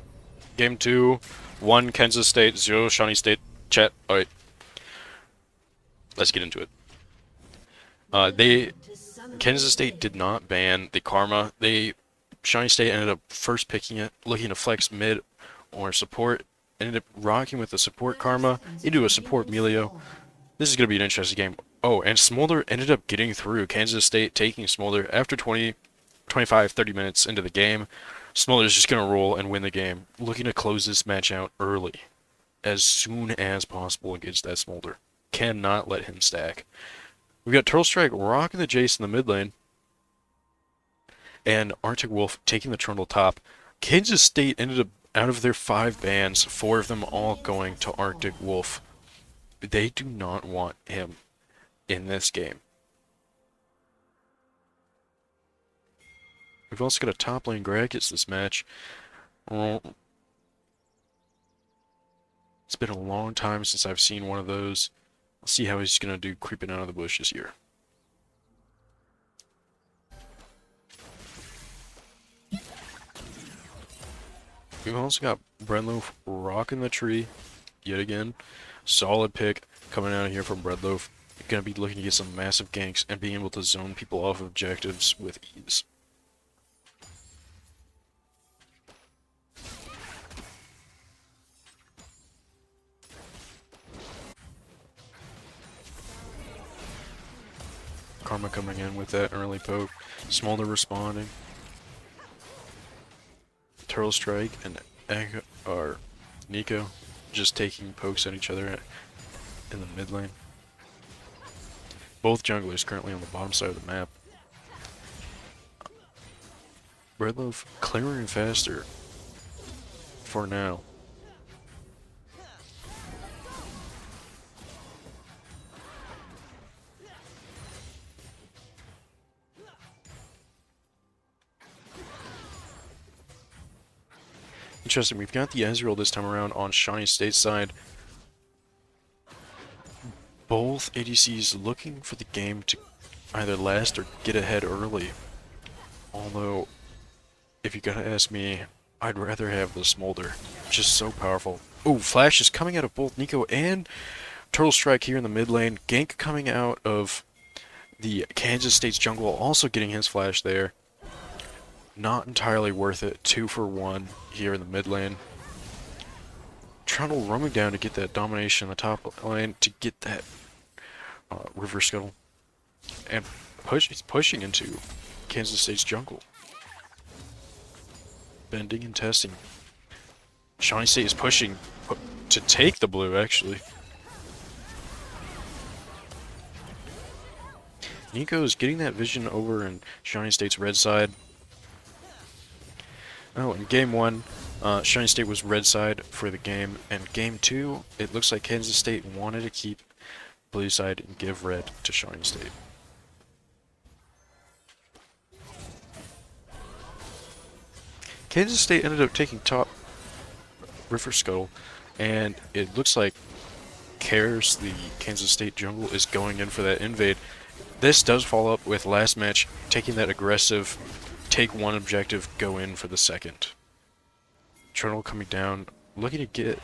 Game 2, 1 Kansas State, 0 Shawnee State. Chat. Alright. Let's get into it. Kansas State did not ban the Karma. Shawnee State ended up first picking it, looking to flex mid or support. Ended up rocking with the support Karma into a support Melio. This is going to be an interesting game. Oh, and Smolder ended up getting through. Kansas State taking Smolder after 25, 30 minutes into the game. Smolder's just going to roll and win the game. Looking to close this match out early. As soon as possible against that Smolder. Cannot let him stack. We've got Turtle Strike rocking the Jace in the mid lane. And Arctic Wolf taking the Trundle top. Kansas State ended up, out of their 5 bans, 4 of them all going to Arctic Wolf. They do not want him in this game. We've also got a top lane Gragas this match. It's been a long time since I've seen one of those. Let's see how he's going to do creeping out of the bushes here. We've also got Breadloaf rocking the tree yet again. Solid pick coming out of here from Breadloaf. Going to be looking to get some massive ganks and being able to zone people off objectives with ease. Karma coming in with that early poke. Smolder responding. Turtle Strike and Nico just taking pokes at each other. in the mid lane. Both junglers currently on the bottom side of the map. Redlove clearing faster for now. Interesting, we've got the Ezreal this time around on Shawnee State side. Both ADCs looking for the game to either last or get ahead early. Although, if you gotta ask me, I'd rather have the Smolder. Just so powerful. Ooh, Flash is coming out of both Nico and Turtle Strike here in the mid lane. Gank coming out of the Kansas State's jungle, also getting his Flash there. Not entirely worth it. 2 for 1 here in the mid lane. Trundle roaming down to get that domination in the top lane to get that River Scuttle. And he's pushing into Kansas State's jungle. Bending and testing. Shawnee State is pushing to take the blue, actually. Nico is getting that vision over in Shawnee State's red side. Oh, in game 1, Shawnee State was red side for the game, and game 2, it looks like Kansas State wanted to keep blue side and give red to Shawnee State. Kansas State ended up taking top River Scuttle, and it looks like Cares, the Kansas State jungle, is going in for that invade. This does follow up with last match taking that aggressive take one objective, go in for the second. Trundle coming down, looking to get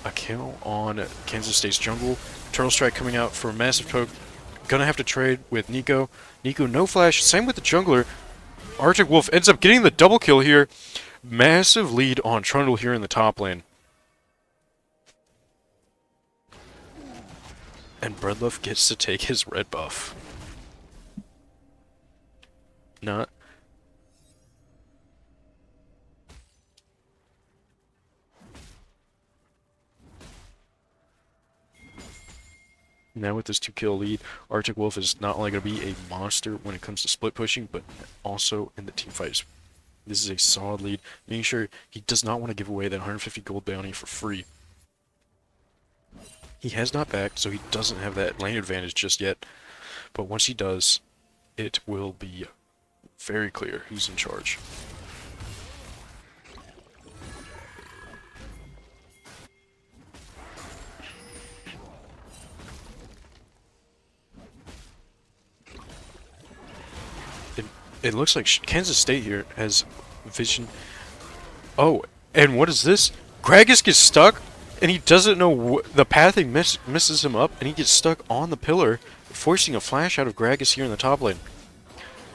a kill on Kansas State's jungle. Turtle Strike coming out for a massive poke. Gonna have to trade with Nico. Nico no flash, same with the jungler. Arctic Wolf ends up getting the double kill here. Massive lead on Trundle here in the top lane. And Breadloaf gets to take his red buff. Not. Now with this 2-kill lead, Arctic Wolf is not only going to be a monster when it comes to split pushing, but also in the team fights. This is a solid lead, making sure he does not want to give away that 150 gold bounty for free. He has not backed, so he doesn't have that lane advantage just yet, but once he does, it will be very clear who's in charge. It looks like Kansas State here has vision. Oh, and what is this? Gragas gets stuck, and he doesn't know the pathing misses him up, and he gets stuck on the pillar, forcing a flash out of Gragas here in the top lane.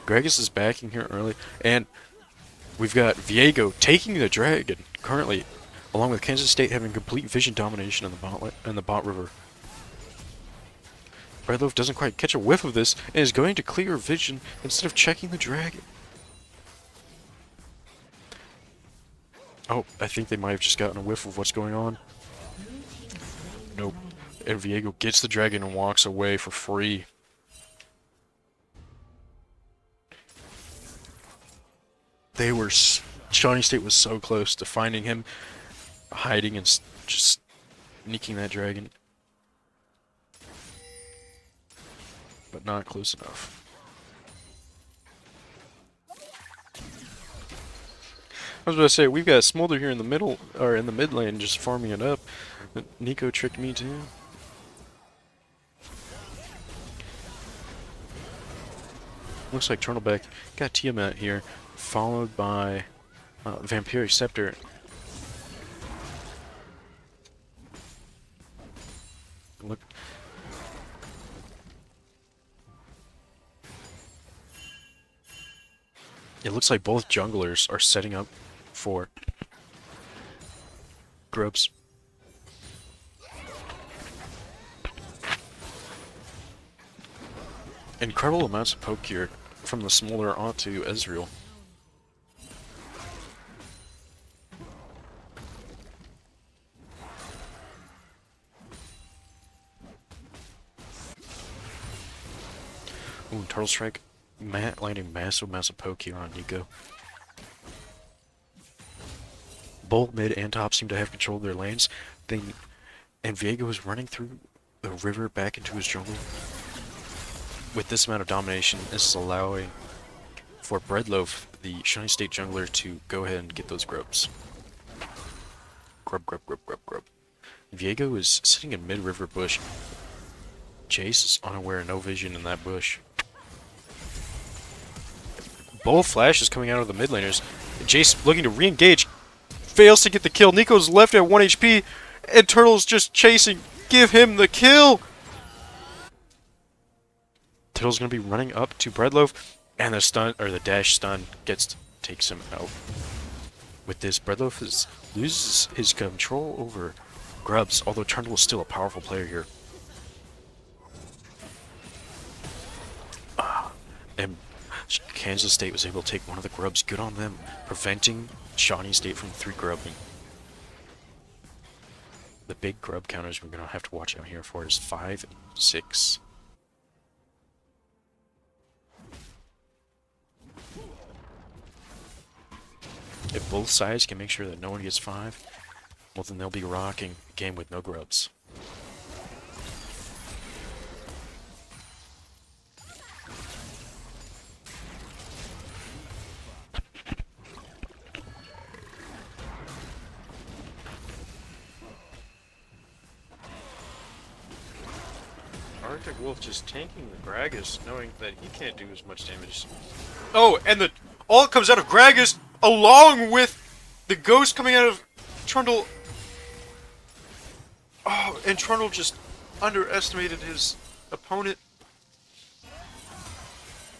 Gragas is backing here early, and we've got Viego taking the dragon currently, along with Kansas State having complete vision domination in the bot river. Breadloaf doesn't quite catch a whiff of this and is going to clear vision instead of checking the dragon. Oh, I think they might have just gotten a whiff of what's going on. Nope. And Viego gets the dragon and walks away for free. Shawnee State was so close to finding him, hiding and just sneaking that dragon. But not close enough. I was about to say, we've got Smolder here in the middle, or in the mid lane, just farming it up. Nico tricked me too. Looks like Turtleback got Tiamat here, followed by Vampiric Scepter. Look. It looks like both junglers are setting up for Grubs. Incredible amounts of poke here from the Smolder onto Ezreal. Ooh, Turtle Strike. Landing massive poke here on Nico. Both mid and top seem to have control of their lanes. And Viego is running through the river back into his jungle. With this amount of domination, this is allowing for Breadloaf, the Shawnee State jungler, to go ahead and get those grubs. Grub. Viego is sitting in mid-river bush. Jace is unaware, no vision in that bush. Both flashes coming out of the mid laners. Jace looking to re-engage. Fails to get the kill. Nico's left at 1 HP. And Turtle's just chasing. Give him the kill! Turtle's gonna be running up to Breadloaf. And the stun, or the dash stun, takes him out. With this, Breadloaf loses his control over grubs, although Turtle is still a powerful player here. And Kansas State was able to take one of the grubs. Good on them, preventing Shawnee State from 3 grubbing. The big grub counters we're going to have to watch out here for is 5 and 6. If both sides can make sure that no one gets 5, well then they'll be rocking a game with no grubs. Arctic Wolf just tanking the Gragas, knowing that he can't do as much damage. Oh, and the ult comes out of Gragas along with the ghost coming out of Trundle. Oh, and Trundle just underestimated his opponent,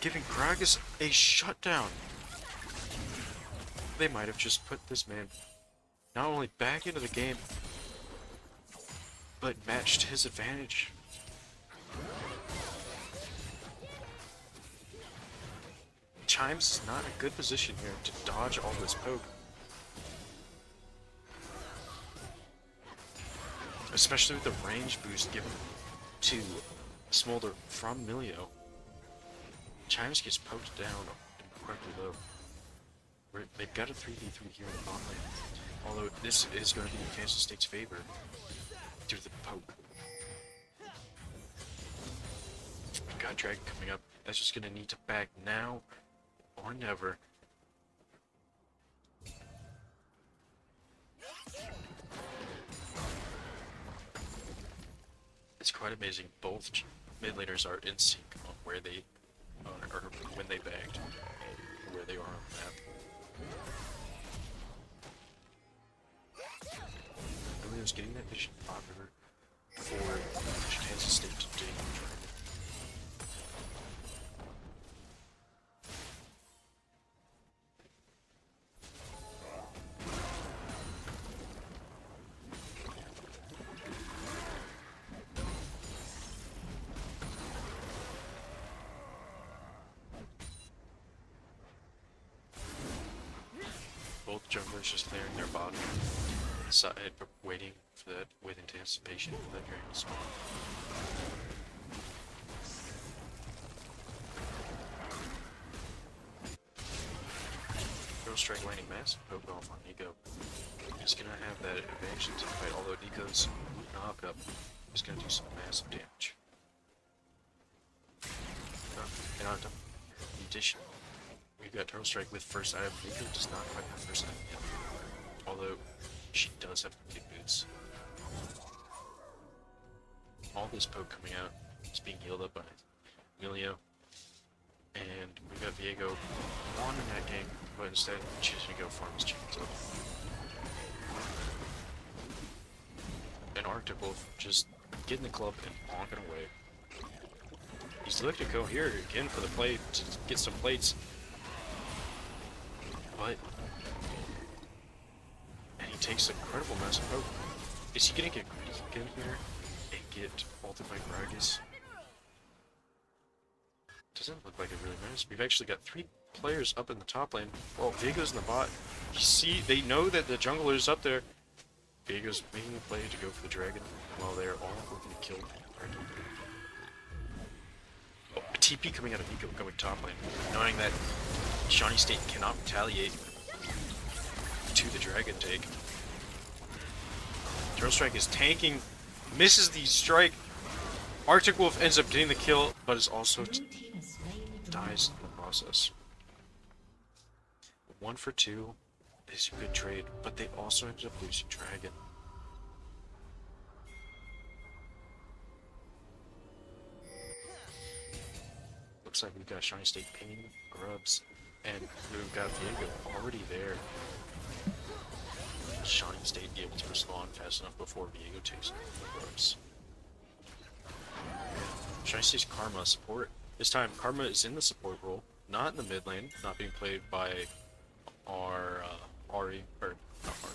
giving Gragas a shutdown. They might have just put this man not only back into the game, but matched his advantage. Chimes is not in a good position here to dodge all this poke. Especially with the range boost given to Smolder from Milio. Chimes gets poked down incredibly low. They've got a 3v3 here in the bot lane. Although this is going to be in Kansas State's favor due to the poke. We've got Dragon coming up. That's just going to need to back now or never. It's quite amazing. Both mid laners are in sync on where they or when they bagged, where they are on the map. Emilio's getting that vision popular for Kansas State to do Dragon. Both junglers just clearing their bottom side, waiting for that with anticipation for that dragon to spawn. Girl Strike landing massive poke off on Nico. He's gonna have that advantage in the fight, although Nico's knockup is gonna do some massive damage. In addition, we've got Turtle Strike with first item. Nico does not quite have first item yet, although she does have complete boots. All this poke coming out is being healed up by Milio, and we've got Viego on in that game, but instead choosing to go farm his chickens up. And Arctic Wolf just getting the club and bonking away. He's looking to go here again for the play to get some plates. But and he takes an incredible massive poke. Is he gonna get greedy again here and get ulted by Gragas? Doesn't look like it really matters. We've actually got 3 players up in the top lane. Well, Viego's in the bot. You see, they know that the jungler is up there. Viego's making a play to go for the dragon while they're all looking to kill the dragon. Oh, TP coming out of Nico going top lane, knowing that Shawnee State cannot retaliate to the Dragon take. Turtle Strike is tanking, misses the strike. Arctic Wolf ends up getting the kill, but is also dies in the process. 1 for 2 is a good trade, but they also ended up losing Dragon. Looks like we've got Shawnee State pinging Grubs, and we've got Viego already there. Shawnee State be able to respond fast enough before Viego takes the Grubs. Shawnee State's Karma support. This time, Karma is in the support role, not in the mid lane, not being played by our Ari, or not Ari,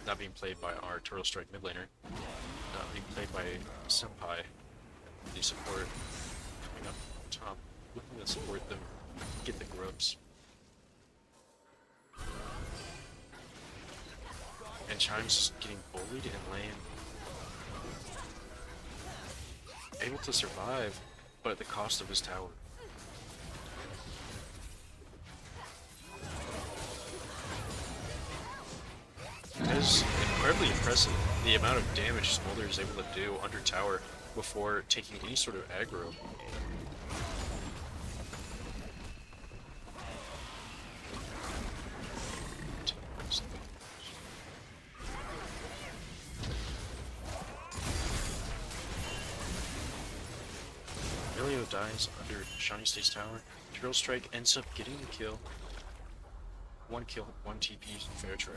not being played by our Turtle Strike mid laner, not being played by Senpai, the support coming up top, looking to support them, get the Grubs. And Chime's just getting bullied in lane. Able to survive, but at the cost of his tower. It is incredibly impressive the amount of damage Smolder is able to do under tower before taking any sort of aggro. Emilio dies under Shawnee State's tower. Turtle Strike ends up getting the kill. 1 kill, 1 TP, fair trade.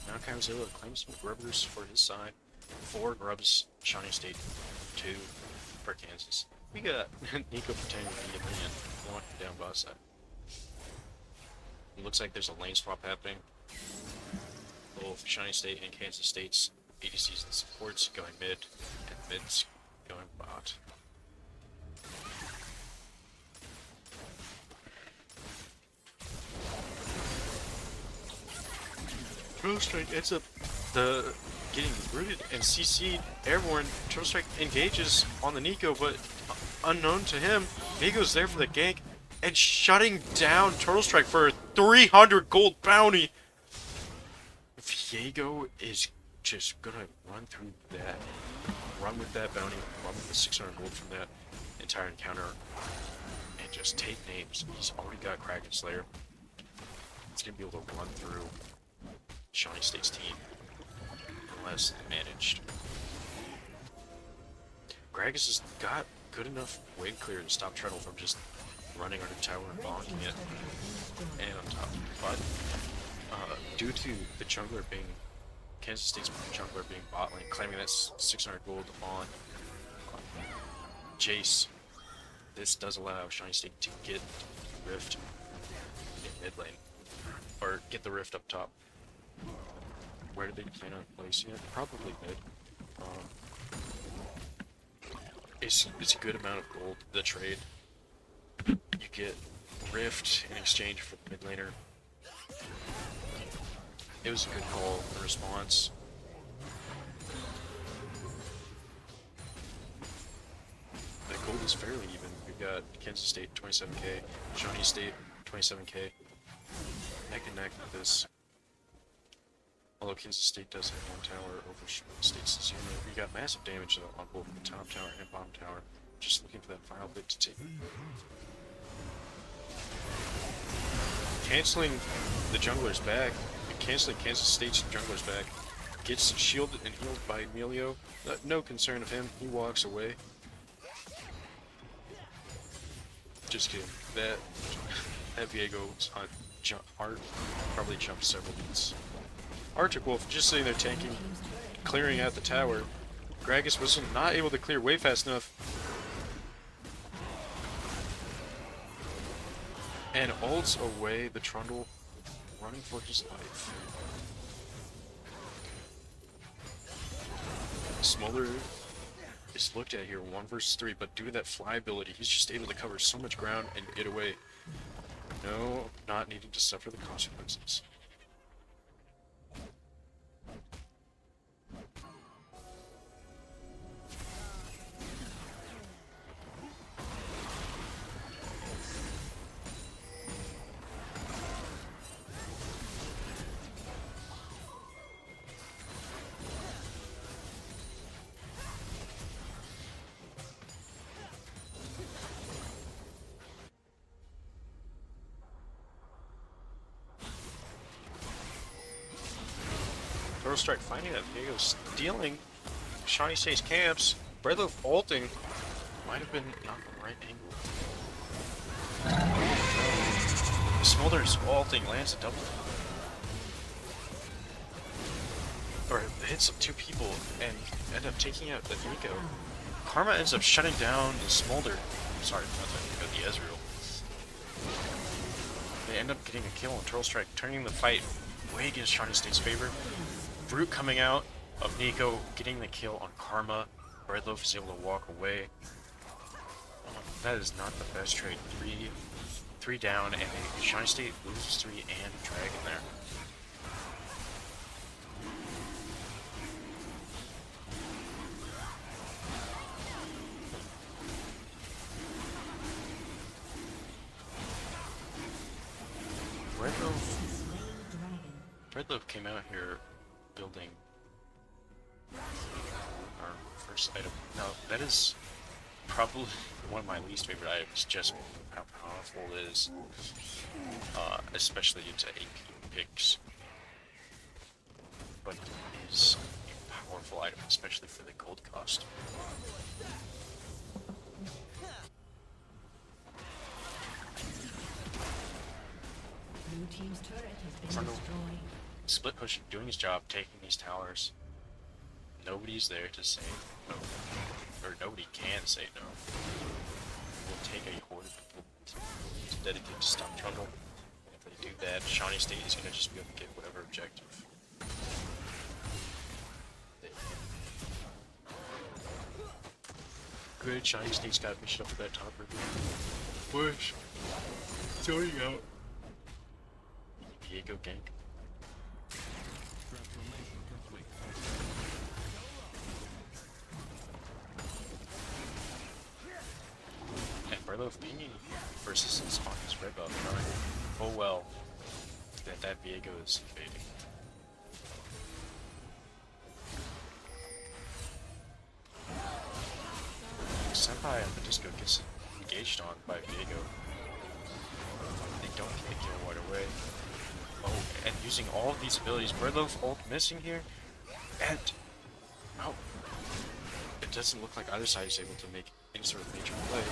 Now Karazilla claims some grubbers for his side. 4 grubs, Shawnee State, 2 for Kansas. We got Nico pretending to be a minion, walking down bot side. It looks like there's a lane swap happening. Both Shawnee State and Kansas State's ADCs and supports going mid, and mid's going bot. Turtle Strike ends up getting rooted and CC'd airborne. Turtle Strike engages on the Nico, but unknown to him, Vigo's there for the gank and shutting down Turtle Strike for a 300 gold bounty. Viego is just gonna run through that, run with that bounty, run with the 600 gold from that entire encounter, and just take names. He's already got Kraken Slayer. He's gonna be able to run through Shawnee State's team unless managed. Gragas has got good enough wave clear to stop Treadle from just running under tower and bonking it and on top. But due to the jungler being Kansas State's jungler being bot lane, claiming that 600 gold on Jace, this does allow Shawnee State to get Rift in mid lane, or get the Rift up top. Where do they plan on placing it? Probably mid. It's a good amount of gold, the trade. You get Rift in exchange for the mid laner. It was a good call, the response. The gold is fairly even. We've got Kansas State 27k, Shawnee State 27k. Neck and neck with this. Although Kansas State does have 1 tower over Shawnee State's 0, we got massive damage though on both the top tower and bottom tower. Just looking for that final bit to take. Canceling the jungler's back, canceling Kansas State's jungler's back, gets shielded and healed by Emilio. No concern of him, he walks away. Just kidding. That Viego's art probably jumped several beats. Arctic Wolf just sitting there tanking, clearing out the tower. Gragas was not able to clear wave fast enough. And ults away the Trundle, running for his life. Smolder is looked at here, 1 versus 3, but due to that fly ability, he's just able to cover so much ground and get away. No, not needing to suffer the consequences. Throw strike finding that Diego stealing Shawnee State's camps. Breadloaf ulting might have been not the right angle. Oh, no. Smolder's ulting lands a double. Or hits up 2 people and end up taking out the Nico. Karma ends up shutting down the Smolder. Sorry, not the Nico, the Ezreal. They end up getting a kill on Turtle Strike, turning the fight way against Shawnee State's favor. Brute coming out of Nico, getting the kill on Karma. Breadloaf is able to walk away. That is not the best trade. Three down, and Shawnee State loses 3 and Dragon there. Breadloaf came out here building our first item. Now, that is probably one of my least favorite items, just how powerful it is, especially into AP picks. But it is a powerful item, especially for the gold cost. Blue team's turret has been destroyed. Split push doing his job, taking these towers. Nobody's there to say no. Or nobody can say no. We'll take a horde of people to dedicate to stun Trundle. And if they do that, Shawnee State is going to just be able to get whatever objective. Good, Shawnee State's got mission up at that top river. Push. Throwing out. Diego gank. And Breadloaf pinging versus on his red buff, knowing full well that Viego is fading. Senpai and the Disco gets engaged on by Viego. They don't get the kill right away. Oh, and using all of these abilities, Breadloaf ult missing here, and oh, it doesn't look like either side is able to make any sort of major play.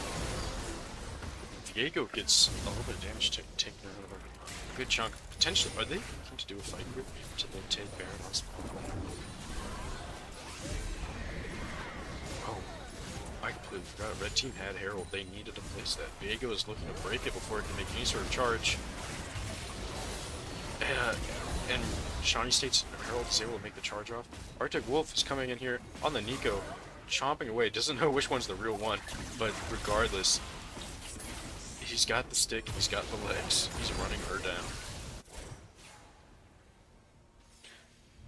Viego gets a little bit of damage taken out of a good chunk. Potentially, are they looking to do a fight group to then take Baron on spawn? Oh, I completely forgot. Red team had Herald. They needed to place that. Viego is looking to break it before it can make any sort of charge. And Shawnee State's Herald is able to make the charge off. Arctic Wolf is coming in here on the Nico, chomping away. Doesn't know which one's the real one, but regardless, he's got the stick, he's got the legs, he's running her down.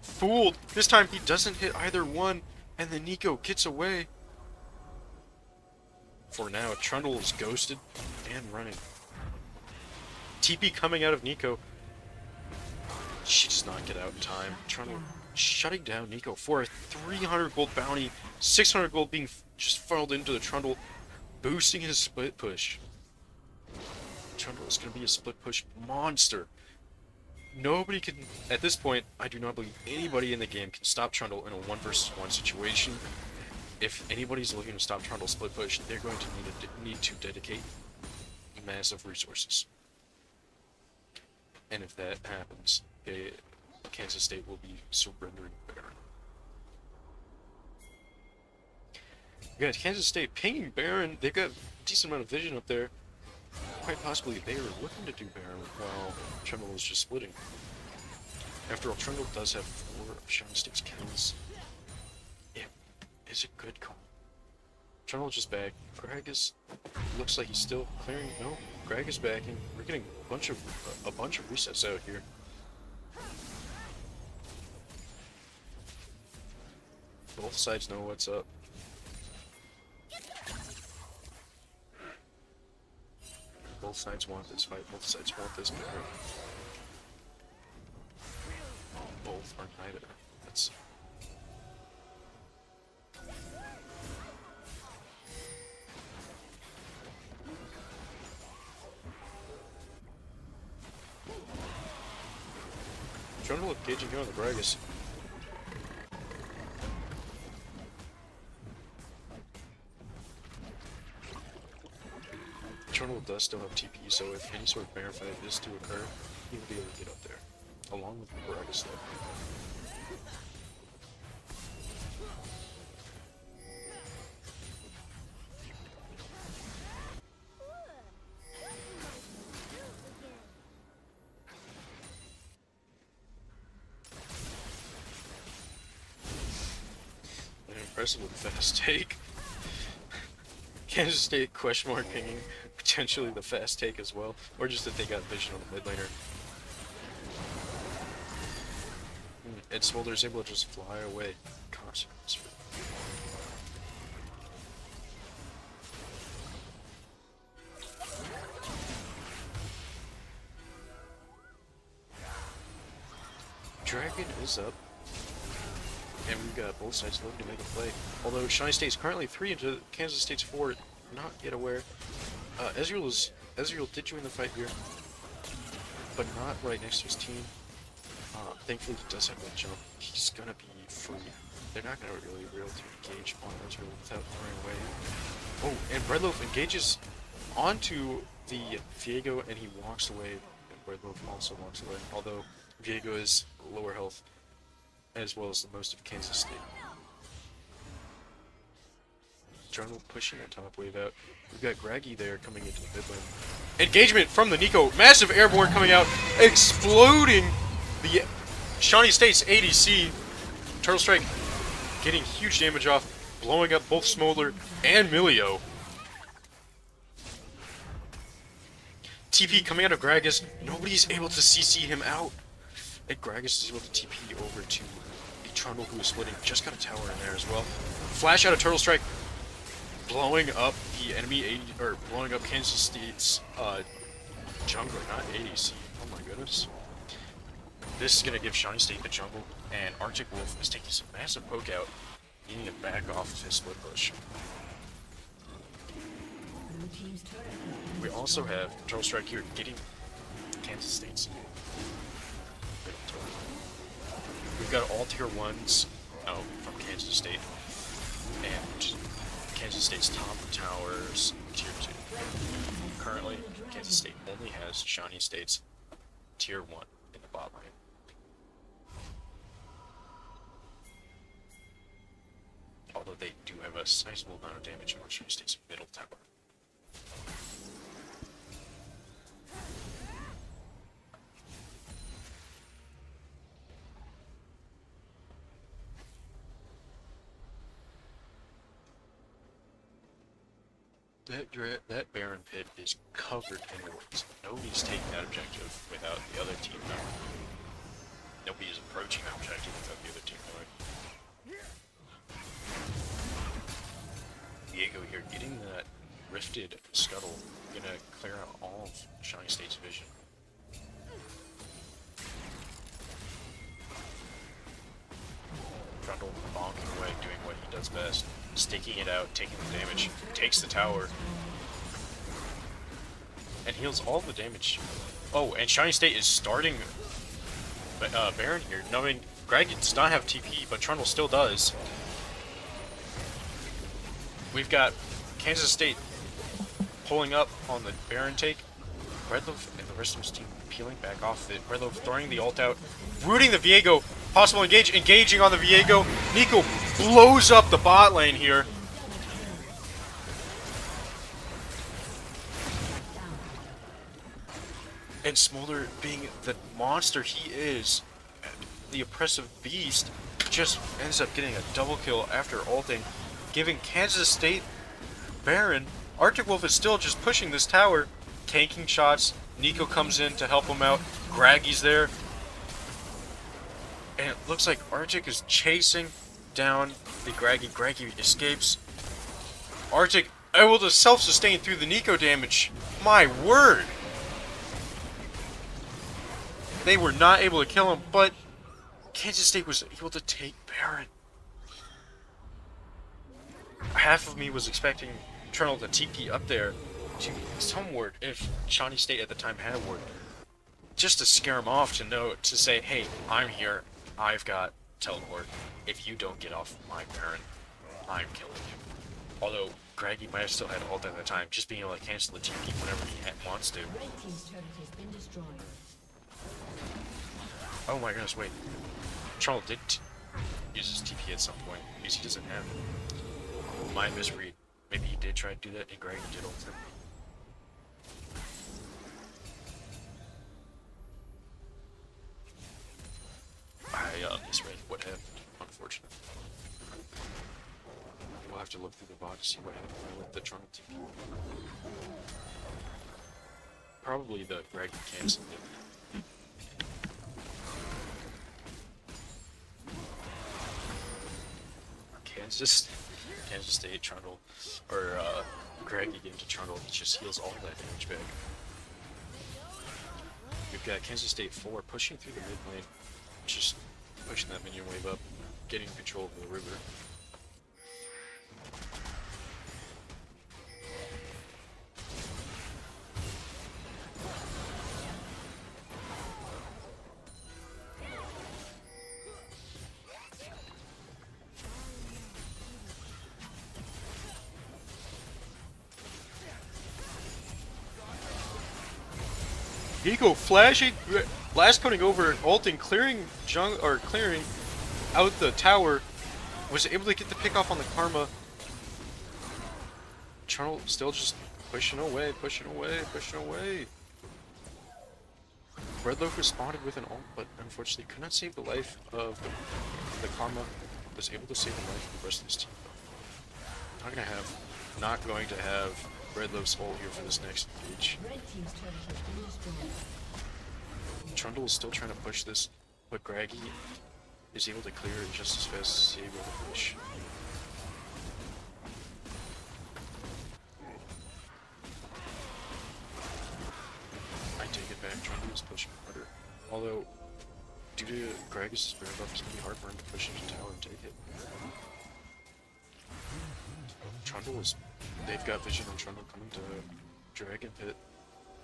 Fooled! This time he doesn't hit either one, and the Nico gets away. For now, Trundle is ghosted and running. TP coming out of Nico. She does not get out in time. Trundle shutting down Nico for a 300 gold bounty, 600 gold being just funneled into the Trundle, boosting his split push. Trundle is going to be a split push monster. Nobody can, at this point, I do not believe anybody in the game can stop Trundle in a 1 versus 1 situation. If anybody's looking to stop Trundle split push, they're going to need to dedicate massive resources. And if that happens, Kansas State will be surrendering Baron. We got Kansas State pinging Baron. They've got a decent amount of vision up there. Quite possibly they were looking to do Baron while Trundle was just splitting. After all, Trundle does have 4 of Shawnee State's kills. It is a good call. Trundle just back. Greg is looks like he's still clearing. No, Greg is backing. We're getting a bunch of resets out here. Both sides know what's up. Both sides want this fight. Both sides want this Baron. Both are neither. That's trying to look engaging here on the Gragas. Trundle does still have TP, so if any sort of Baron fight is to occur, he will be able to get up there, along with the Gragas stuff. Impressive with the fast take. Kansas State question mark pinging potentially the fast take as well, or just that they got vision on the mid laner. And Smolder's able to just fly away. Consequence. Dragon is up. And we've got both sides looking to make a play. Although Shawnee State's currently 3 into Kansas State's 4, not yet aware. Ezreal did join the fight here, but not right next to his team. Thankfully he does have that jump. He's gonna be free. They're not gonna really be able to engage on Ezreal without throwing away. Oh, and Breadloaf engages onto the Viego and he walks away, and Breadloaf also walks away, although Viego is lower health, as well as the most of Kansas State. Trundle pushing that top wave out. We've got Graggy there coming into the mid lane. Engagement from the Nico. Massive airborne coming out, exploding the Shawnee State's ADC. Turtle Strike getting huge damage off, blowing up both Smolder and Milio. TP coming out of Gragas. Nobody's able to CC him out. And Gragas is able to TP over to the Trundle, who is splitting. Just got a tower in there as well. Flash out of Turtle Strike, blowing up the enemy or blowing up Kansas State's jungler, not ADC. Oh my goodness. This is gonna give Shawnee State the jungle, and Arctic Wolf is taking some massive poke out, needing to back off of his split push. We also have Turtle Strike here getting Kansas State's. We've got all tier 1s from Kansas State, and Kansas State's top towers tier 2. Currently, Kansas State only has Shawnee State's tier 1 in the bot lane. Although they do have a sizable amount of damage on Shawnee State's middle tower. That Baron pit is covered in wards. Nobody's taking that objective without the other team knowing. Nobody is approaching that objective without the other team knowing. Diego here getting that rifted scuttle, gonna clear out all of Shawnee State's vision. Trundle bonking away, doing what he does best. Staking it out, taking the damage, takes the tower, and heals all the damage. Oh, and Shawnee State is starting Baron here, knowing Greg does not have TP, but Trundle still does. We've got Kansas State pulling up on the Baron take. Breadloaf and the rest of his team peeling back off it. Breadloaf throwing the ult out, rooting the Viego. Possible engaging on the Viego. Nico blows up the bot lane here. And Smolder, being the monster he is, the oppressive beast, just ends up getting a double kill after ulting, giving Kansas State Baron. Arctic Wolf is still just pushing this tower, tanking shots. Nico comes in to help him out. Graggy's there. And it looks like Arctic is chasing down the Graggy. Graggy escapes. Arctic able to self-sustain through the Nico damage. My word! They were not able to kill him, but Kansas State was able to take Baron. Half of me was expecting Eternal to TP up there to some ward, if Shawnee State at the time had a ward, just to scare him off, to say, hey, I'm here, I've got teleport. If you don't get off my Baron, I'm killing you. Although Graggy might have still had ult at the time, just being able to cancel the TP whenever he wants to. Red team's turret has been destroyed. Oh my goodness, wait. Charles did use his TP at some point, because he doesn't have it. My misread. Maybe he did try to do that, and Greg did ult him. I misread what happened, unfortunately. We'll have to look through the bot to see what happened with the Toronto TP. Probably the Greg canceled it. Kansas State, Trundle, or Greg again to Trundle, he just heals all that damage back. We've got Kansas State 4 pushing through the mid lane, just pushing that minion wave up, getting control of the river. Nico flashing, last cutting over, ulting, clearing out the tower, was able to get the pick off on the Karma. Charnel still just pushing away. Redloaf responded with an ult, but unfortunately could not save the life of the Karma. Was able to save the life of the rest of his team. Not going to have Redloaf's ult here for this next engage. Trundle is still trying to push this, but Graggy is able to clear it just as fast as he's able to push. I take it back, Trundle is pushing harder. Although, due to Graggy's spirit buff, it's going to be hard for him to push into tower and take it. Trundle is... They've got vision on Trundle coming to Dragon Pit.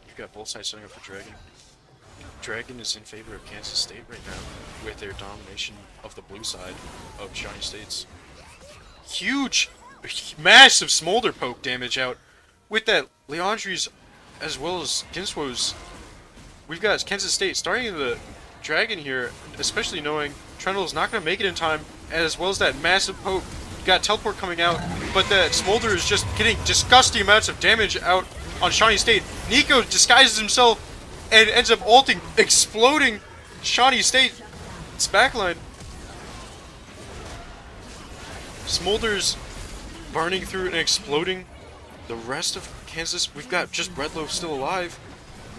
You've got both sides setting up for Dragon. Dragon is in favor of Kansas State right now with their domination of the blue side of Shawnee State's. Huge, massive smolder poke damage out with that Leandri's as well as Ginswo's. We've got Kansas State starting the Dragon here, especially knowing Trundle is not going to make it in time, as well as that massive poke. Got teleport coming out, but that smolder is just getting disgusting amounts of damage out on Shawnee State. Nico disguises himself and ends up ulting, exploding Shawnee State's backline. Smolders burning through and exploding. The rest of Kansas, we've got just Redloaf still alive,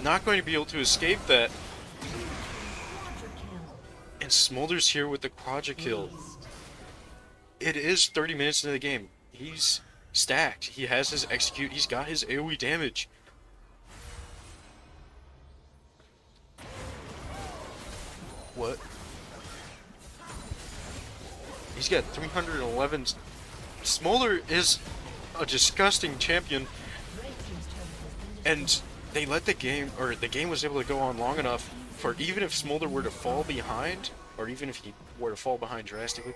not going to be able to escape that. And Smolders here with the quadra kill. It is 30 minutes into the game. He's stacked. He has his execute. He's got his AoE damage. What? He's got 311. Smolder is a disgusting champion. And they let the game, or the game was able to go on long enough for even if Smolder were to fall behind, or even if he were to fall behind drastically,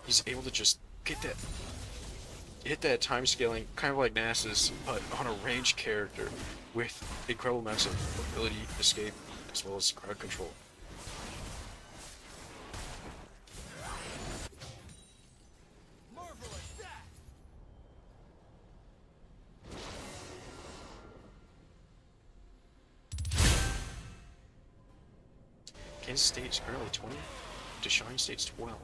he's able to just hit that time scaling, kind of like Nasus, but on a ranged character with incredible amounts of ability, escape, as well as crowd control. Kansas State is currently 20 to Shawnee State's 12.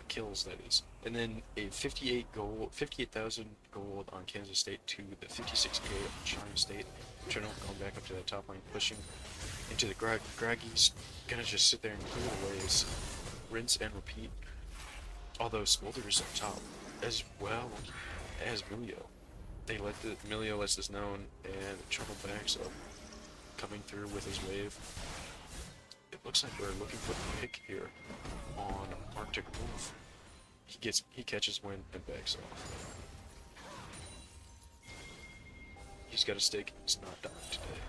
kills, that is. And then a 58,000 gold on Kansas State to the 56k on Shawnee State. Channel going back up to that top lane, pushing into the Graggy's gonna just sit there and clear the waves, rinse and repeat. Although Smolder's up top as well as Milio. Milio lets this known, and Channel backs up, coming through with his wave. It looks like we're looking for the pick here on Arctic Wolf. He catches wind and backs off. He's got a stake. He's not dying today.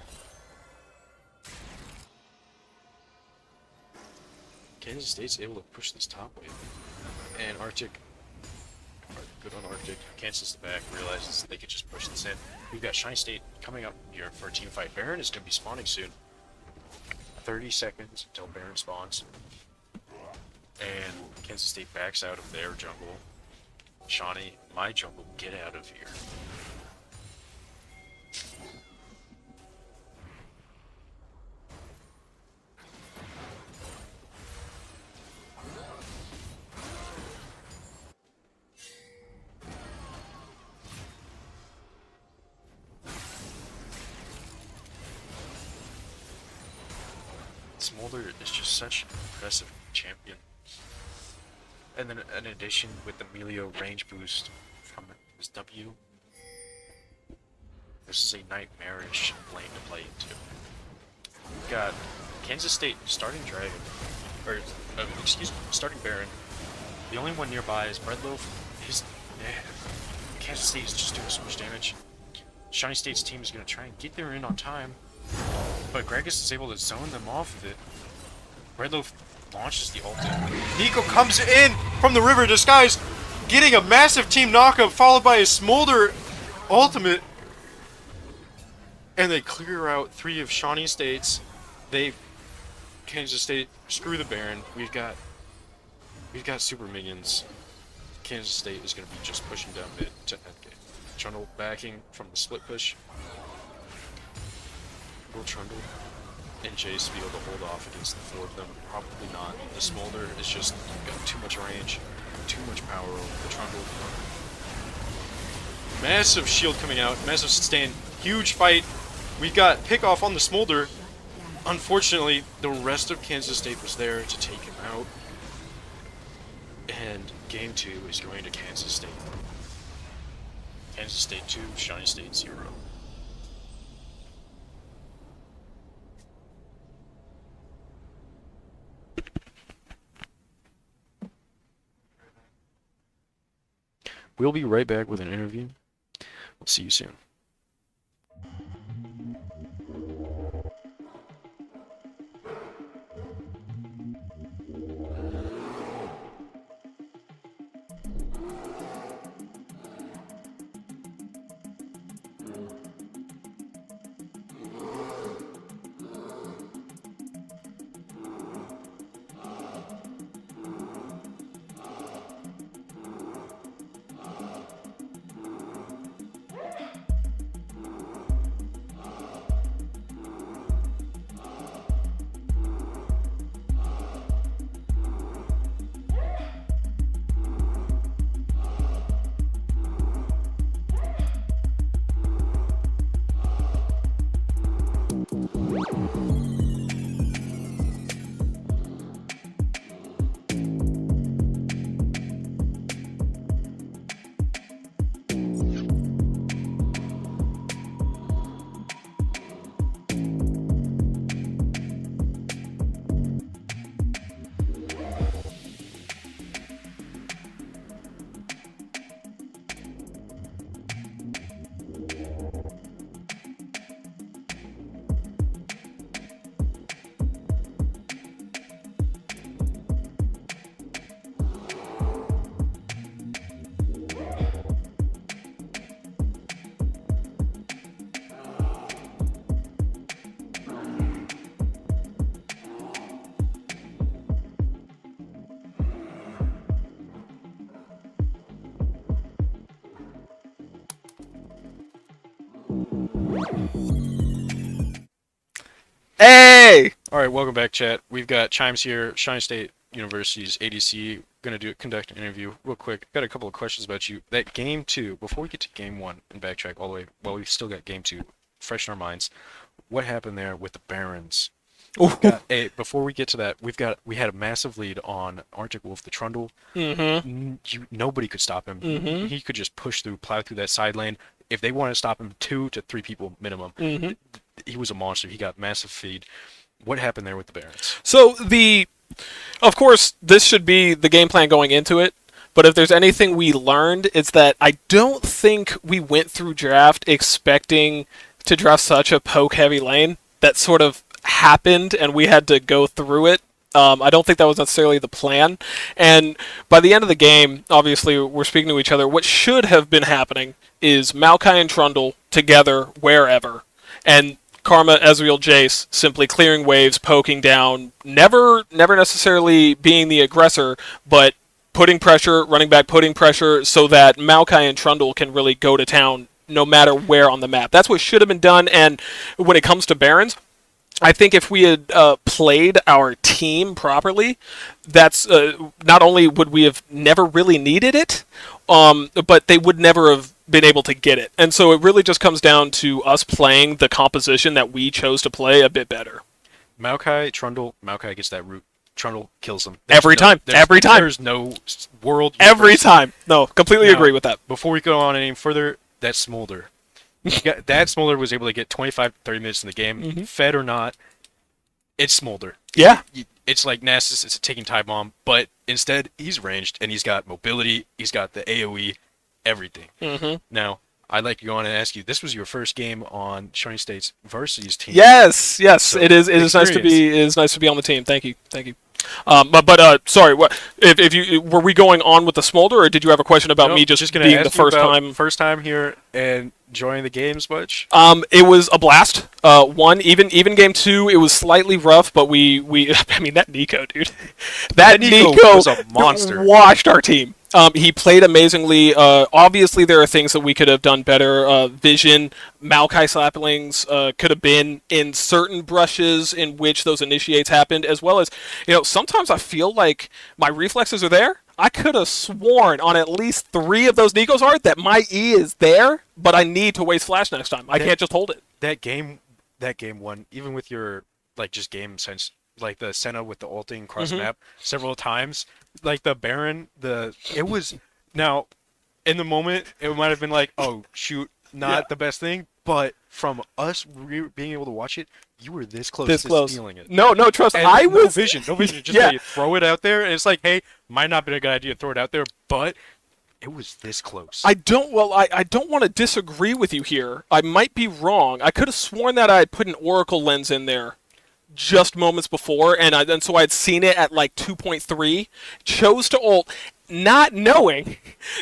Kansas State's able to push this top wave, and Arctic. Good on Arctic. Cancels the back. Realizes they could just push this in. We've got Shawnee State coming up here for a team fight. Baron is going to be spawning soon. 30 seconds until Baron spawns. And Kansas State backs out of their jungle. Shawnee, my jungle, get out of here. Smolder is just such an impressive champion. And then in addition with the Melio range boost from his W, this is a nightmarish lane to play into. We've got Kansas State starting Dragon, or excuse me, starting Baron. The only one nearby is Breadloaf. Kansas State is just doing so much damage. Shawnee State's team is going to try and get there in on time, but Gragas is able to zone them off of it. Breadloaf launches the ultimate. Nico comes in from the river disguise, getting a massive team knockup, followed by a Smolder ultimate. And they clear out 3 of Shawnee State's. Kansas State, screw the Baron. We've got super minions. Kansas State is going to be just pushing down mid to endgame. Trundle backing from the split push. Will Trundle and Jace be able to hold off against the 4 of them? Probably not. The Smolder is just got too much range, too much power over the Trundle. Massive shield coming out, massive sustain, huge fight. We've got pick off on the Smolder. Unfortunately, the rest of Kansas State was there to take him out. And game 2 is going to Kansas State. Kansas State 2, Shawnee State 0. We'll be right back with an interview. We'll see you soon. Hey! Alright, welcome back, chat. We've got Chimes here, Shawnee State University's ADC. Gonna conduct an interview real quick. Got a couple of questions about you. That game 2, before we get to game 1 and backtrack all the way, well, we've still got game 2 fresh in our minds. What happened there with the Barons? Before we get to that, we had a massive lead on Arctic Wolf, the Trundle. Nobody could stop him. He could just push through, plow through that side lane. If they wanted to stop him, 2 to 3 people minimum. He was a monster. He got massive feed. What happened there with the Barons? So of course, this should be the game plan going into it. But if there's anything we learned, it's that I don't think we went through draft expecting to draft such a poke-heavy lane. That sort of happened, and we had to go through it. I don't think that was necessarily the plan. And by the end of the game, obviously, we're speaking to each other. What should have been happening is Maokai and Trundle together wherever. And Karma, Ezreal, Jace simply clearing waves, poking down, never necessarily being the aggressor, but putting pressure, running back, putting pressure so that Maokai and Trundle can really go to town no matter where on the map. That's what should have been done. And when it comes to Barons, I think if we had played our team properly, that's not only would we have never really needed it, but they would never have been able to get it. And so it really just comes down to us playing the composition that we chose to play a bit better. Maokai, Trundle, Maokai gets that root. Trundle kills him. Every time. There's no world. Every time. No, completely agree with that. Before we go on any further, that Smolder. That Smolder was able to get 25, 30 minutes in the game. Fed or not, it's Smolder. Yeah. It's like Nasus, it's a ticking time bomb, but instead, he's ranged, and he's got mobility, he's got the AoE, everything. Now, I'd like to go on and ask you, this was your first game on Shawnee State's Varsity's team. Yes, So, it is nice to be on the team. Thank you. Sorry, what if you were we going on with the Smolder, or did you have a question about me just gonna being ask the you first time here and enjoying the games much? It was a blast. Even game 2, it was slightly rough, but we I mean that Nico, dude, that Nico was a monster. Washed our team. He played amazingly. Obviously, there are things that we could have done better. Vision, Maokai Slaplings could have been in certain brushes in which those initiates happened, as well as, sometimes I feel like my reflexes are there. I could have sworn on at least 3 of those Nikos are that my E is there, but I need to waste flash next time. I can't just hold it. That game 1, even with your just game sense, like the Senna with the ulting cross map several times, like the Baron, it was now in the moment it might have been like, oh shoot, not the best thing, but from us being able to watch it, you were this close to stealing it. No, trust. And I no was vision. Just you throw it out there, and it's like, hey, might not be a good idea to throw it out there, but it was this close. I don't want to disagree with you here. I might be wrong. I could have sworn that I had put an Oracle lens in there just moments before, and so I'd seen it at like 2.3, chose to ult, not knowing.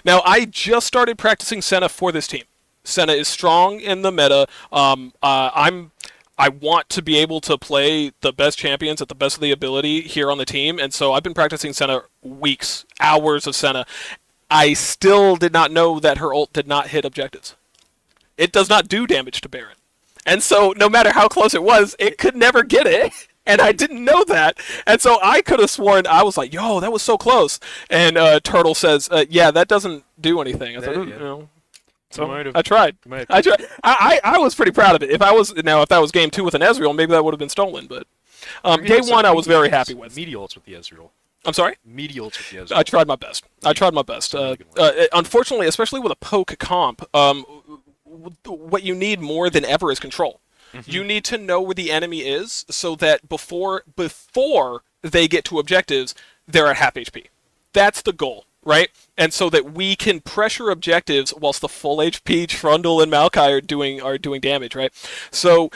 Now, I just started practicing Senna for this team. Senna is strong in the meta. I want to be able to play the best champions at the best of the ability here on the team, and so I've been practicing Senna weeks, hours of Senna. I still did not know that her ult did not hit objectives. It does not do damage to Baron. And so no matter how close it was, it could never get it. And I didn't know that. And so I could have sworn, I was like, yo, that was so close. And Turtle says, yeah, that doesn't do anything. I thought, So I tried. I was pretty proud of it. If that was game 2 with an Ezreal, maybe that would have been stolen. But game 1, I was very happy with. Meaty ults with the Ezreal. I'm sorry? Meaty ults with the Ezreal. I tried my best. Unfortunately, especially with a poke comp, what you need more than ever is control. You need to know where the enemy is so that before they get to objectives, they're at half HP. That's the goal, right? And so that we can pressure objectives whilst the full HP Trundle and Maokai are doing damage, right? So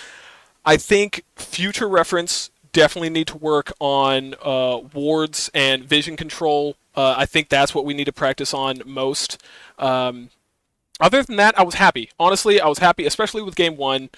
I think future reference definitely need to work on wards and vision control. I think that's what we need to practice on most. Other than that, I was happy. Honestly, I was happy, especially with game 1.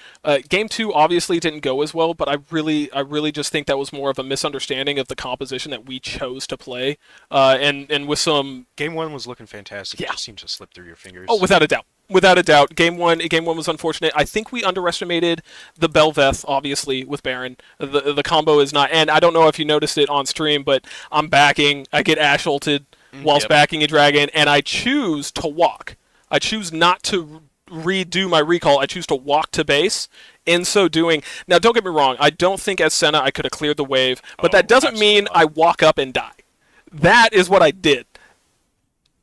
Game 2 obviously didn't go as well, but I really just think that was more of a misunderstanding of the composition that we chose to play. And with some game 1 was looking fantastic. It just seemed to slip through your fingers. Oh, without a doubt. Without a doubt, game one was unfortunate. I think we underestimated the Belveth, obviously, with Baron. The combo is not, and I don't know if you noticed it on stream, but I'm backing. I get Ash ulted whilst backing a dragon, and I choose to walk. I choose not to redo my recall. I choose to walk to base. In so doing, now don't get me wrong, I don't think as Senna I could have cleared the wave, but that doesn't mean I walk up and die. That is what I did.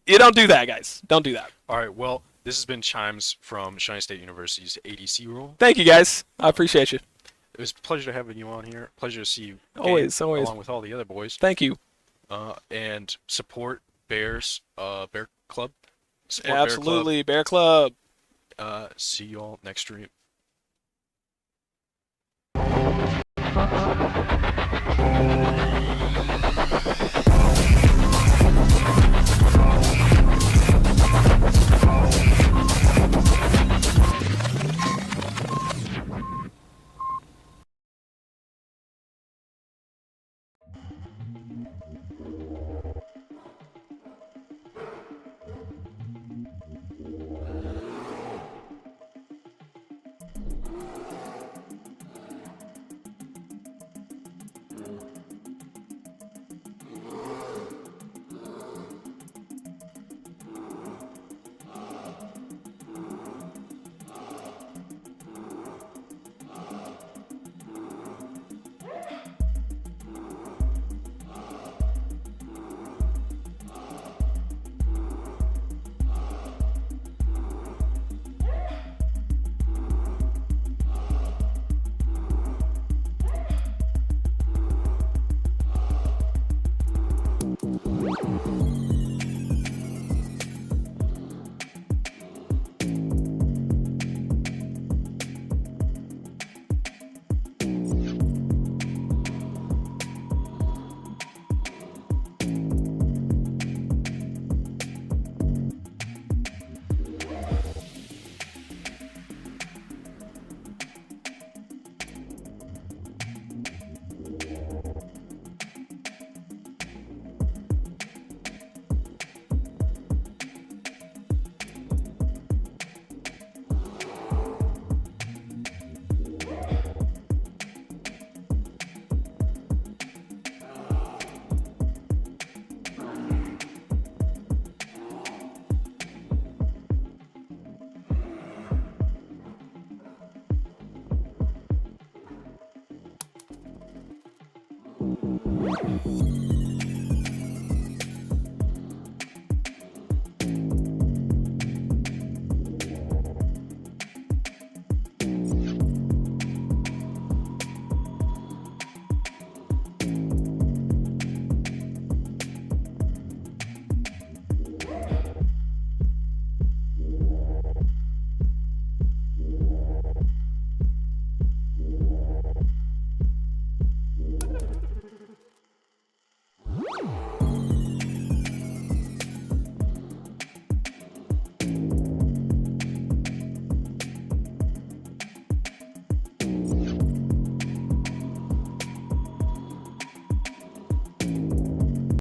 You don't do that, guys. Don't do that. All right, well, this has been Chimes from Shawnee State University's ADC role. Thank you, guys. I appreciate you. It was a pleasure having you on here. Pleasure to see you. Always. Along with all the other boys. Thank you. And support Bears, Bear Club. Support Absolutely, Bear Club. See you all next stream.